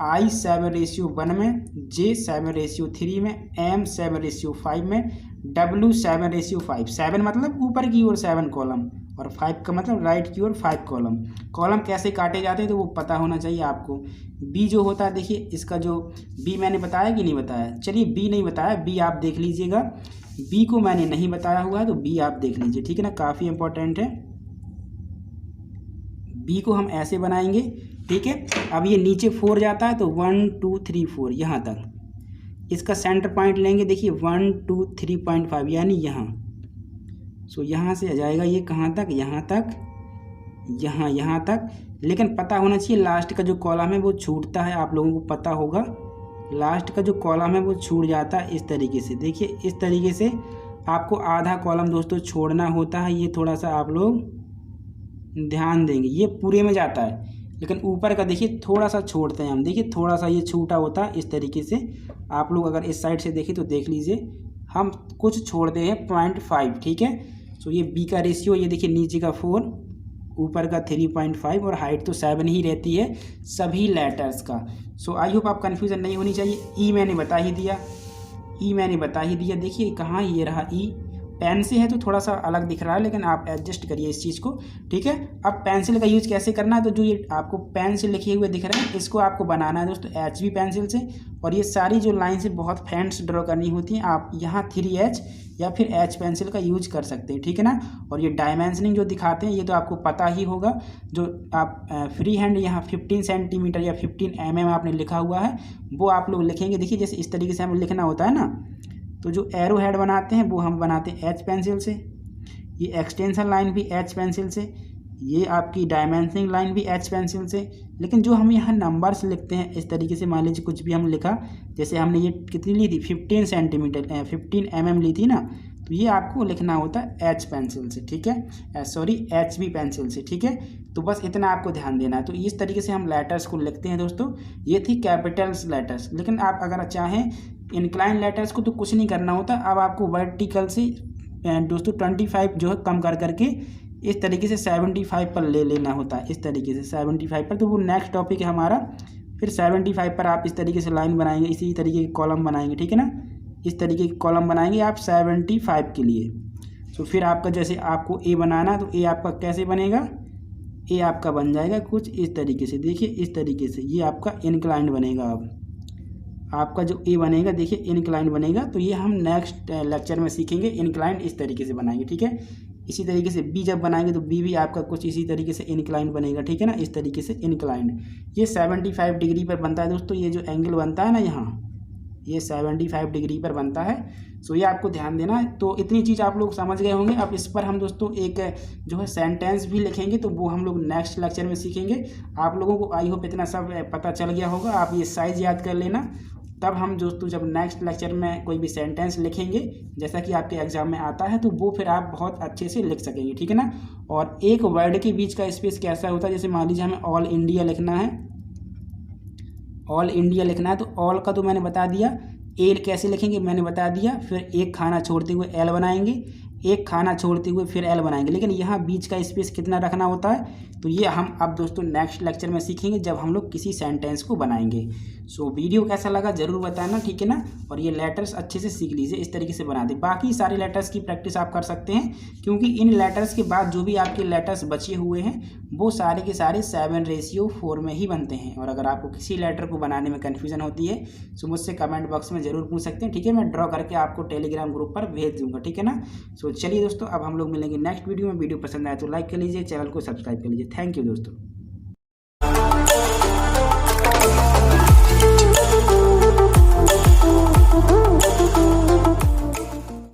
I7:1 में, J7:3 में, M7:5 में, W7:5। 7 मतलब ऊपर की ओर 7 कॉलम और 5 का मतलब राइट की ओर 5 कॉलम। कॉलम कैसे काटे जाते हैं तो वो पता होना चाहिए आपको। बी जो होता है देखिए, इसका जो बी मैंने बताया कि नहीं बताया, चलिए बी नहीं बताया, बी आप देख लीजिएगा। बी को मैंने नहीं बताया हुआ है तो बी आप देख लीजिए, ठीक है ना, काफ़ी इंपॉर्टेंट है। बी को हम ऐसे बनाएंगे, ठीक है। अब ये नीचे 4 जाता है तो 1 2 3 4 यहाँ तक इसका सेंटर पॉइंट लेंगे, देखिए 1 2 3.5 यानी यहाँ। सो यहाँ से आ जाएगा ये कहाँ तक, यहाँ तक, यहाँ तक। लेकिन पता होना चाहिए लास्ट का जो कॉलम है वो छूटता है, आप लोगों को पता होगा लास्ट का जो कॉलम है वो छूट जाता है इस तरीके से। देखिए इस तरीके से आपको आधा कॉलम दोस्तों छोड़ना होता है, ये थोड़ा सा आप लोग ध्यान देंगे। ये पूरे में जाता है लेकिन ऊपर का देखिए थोड़ा सा छोड़ते हैं हम, देखिए थोड़ा सा ये छूटा होता है इस तरीके से। आप लोग अगर इस साइड से देखें तो देख लीजिए, हम कुछ छोड़ते हैं 0.5, ठीक है। सो ये बी का रेशियो, ये देखिए नीचे का 4, ऊपर का 3.5 और हाइट तो 7 ही रहती है सभी लेटर्स का। सो आई होप आप कन्फ्यूज़न नहीं होनी चाहिए। ई मैंने बता ही दिया, देखिए कहाँ ये रहा ई। पेन से है तो थोड़ा सा अलग दिख रहा है लेकिन आप एडजस्ट करिए इस चीज़ को, ठीक है। अब पेंसिल का यूज़ कैसे करना है, तो जो ये आपको पेन से लिखे हुए दिख रहे हैं इसको आपको बनाना है दोस्तों HB पेंसिल से। और ये सारी जो लाइन से बहुत फैंट्स ड्रॉ करनी होती हैं, आप यहाँ 3H या फिर H पेंसिल का यूज कर सकते हैं, ठीक है ना। और ये डायमेंशनिंग जो दिखाते हैं ये तो आपको पता ही होगा, जो आप फ्री हैंड यहाँ 15 सेंटीमीटर या 15 mm आपने लिखा हुआ है वो आप लोग लिखेंगे। देखिए जैसे इस तरीके से हमें लिखना होता है ना, तो जो एरो हेड बनाते हैं वो हम बनाते हैं H पेंसिल से, ये एक्सटेंशन लाइन भी H पेंसिल से, ये आपकी डायमेंशनिंग लाइन भी H पेंसिल से। लेकिन जो हम यहाँ नंबर्स लिखते हैं इस तरीके से, मान लीजिए कुछ भी हम लिखा, जैसे हमने ये कितनी ली थी 15 सेंटीमीटर 15 mm ली थी ना, तो ये आपको लिखना होता है H पेंसिल से, ठीक है, सॉरी HB पेंसिल से, ठीक है। तो बस इतना आपको ध्यान देना है। तो इस तरीके से हम लेटर्स को लिखते हैं दोस्तों। ये थी कैपिटल्स लेटर्स। लेकिन आप अगर चाहें इंक्लाइन लेटर्स को तो कुछ नहीं करना होता, अब आपको वर्टिकल से दोस्तों 25 जो है कम कर करके इस तरीके से 75 पर ले लेना होता है, इस तरीके से 75 पर। तो वो नेक्स्ट टॉपिक है हमारा, फिर 75 पर आप इस तरीके से लाइन बनाएंगे, इसी तरीके की कॉलम बनाएंगे, ठीक है ना। इस तरीके की कॉलम बनाएंगे आप 75 के लिए। तो फिर आपका जैसे आपको ए बनाना, तो ए आपका कैसे बनेगा, ए आपका बन जाएगा कुछ इस तरीके से, देखिए इस तरीके से ये आपका इनक्लाइंड बनेगा। अब आपका जो ए बनेगा देखिए इनक्लाइंड बनेगा। तो ये हम नेक्स्ट लेक्चर में सीखेंगे, इनक्लाइंड इस तरीके से बनाएंगे, ठीक है। इसी तरीके से बी जब बनाएंगे तो बी भी आपका कुछ इसी तरीके से इनक्लाइंड बनेगा, ठीक है ना, इस तरीके से इनक्लाइंड। ये 75 डिग्री पर बनता है दोस्तों, ये जो एंगल बनता है ना यहाँ, ये 75 डिग्री पर बनता है। सो ये आपको ध्यान देना है। तो इतनी चीज़ आप लोग समझ गए होंगे। अब इस पर हम दोस्तों एक जो है सेंटेंस भी लिखेंगे, तो वो हम लोग नेक्स्ट लेक्चर में सीखेंगे। आप लोगों को आई होप इतना सब पता चल गया होगा। आप ये साइज़ याद कर लेना, तब हम दोस्तों जब नेक्स्ट लेक्चर में कोई भी सेंटेंस लिखेंगे जैसा कि आपके एग्जाम में आता है, तो वो फिर आप बहुत अच्छे से लिख सकेंगे, ठीक है ना। और एक वर्ड के बीच का स्पेस कैसा होता है, जैसे मान लीजिए हमें ऑल इंडिया लिखना है, ऑल इंडिया लिखना है, तो ऑल का तो मैंने बता दिया, एल कैसे लिखेंगे मैंने बता दिया। फिर एक खाना छोड़ते हुए एल बनाएंगे, एक खाना छोड़ते हुए फिर एल बनाएंगे। लेकिन यहाँ बीच का स्पेस कितना रखना होता है, तो ये हम अब दोस्तों नेक्स्ट लेक्चर में सीखेंगे जब हम लोग किसी सेंटेंस को बनाएंगे। सो वीडियो कैसा लगा ज़रूर बताना, ठीक है ना। और ये लेटर्स अच्छे से सीख लीजिए, इस तरीके से बना दे। बाकी सारे लेटर्स की प्रैक्टिस आप कर सकते हैं, क्योंकि इन लेटर्स के बाद जो भी आपके लेटर्स बचे हुए हैं वो सारे के सारे 7:4 में ही बनते हैं। और अगर आपको किसी लेटर को बनाने में कन्फ्यूज़न होती है तो मुझसे कमेंट बॉक्स में ज़रूर पूछ सकते हैं, ठीक है। मैं ड्रॉ करके आपको टेलीग्राम ग्रुप पर भेज दूँगा, ठीक है ना। सो चलिए दोस्तों, अब हम लोग मिलेंगे नेक्स्ट वीडियो में। वीडियो पसंद आए तो लाइक कर लीजिए, चैनल को सब्सक्राइब कर लीजिए। थैंक यू दोस्तों।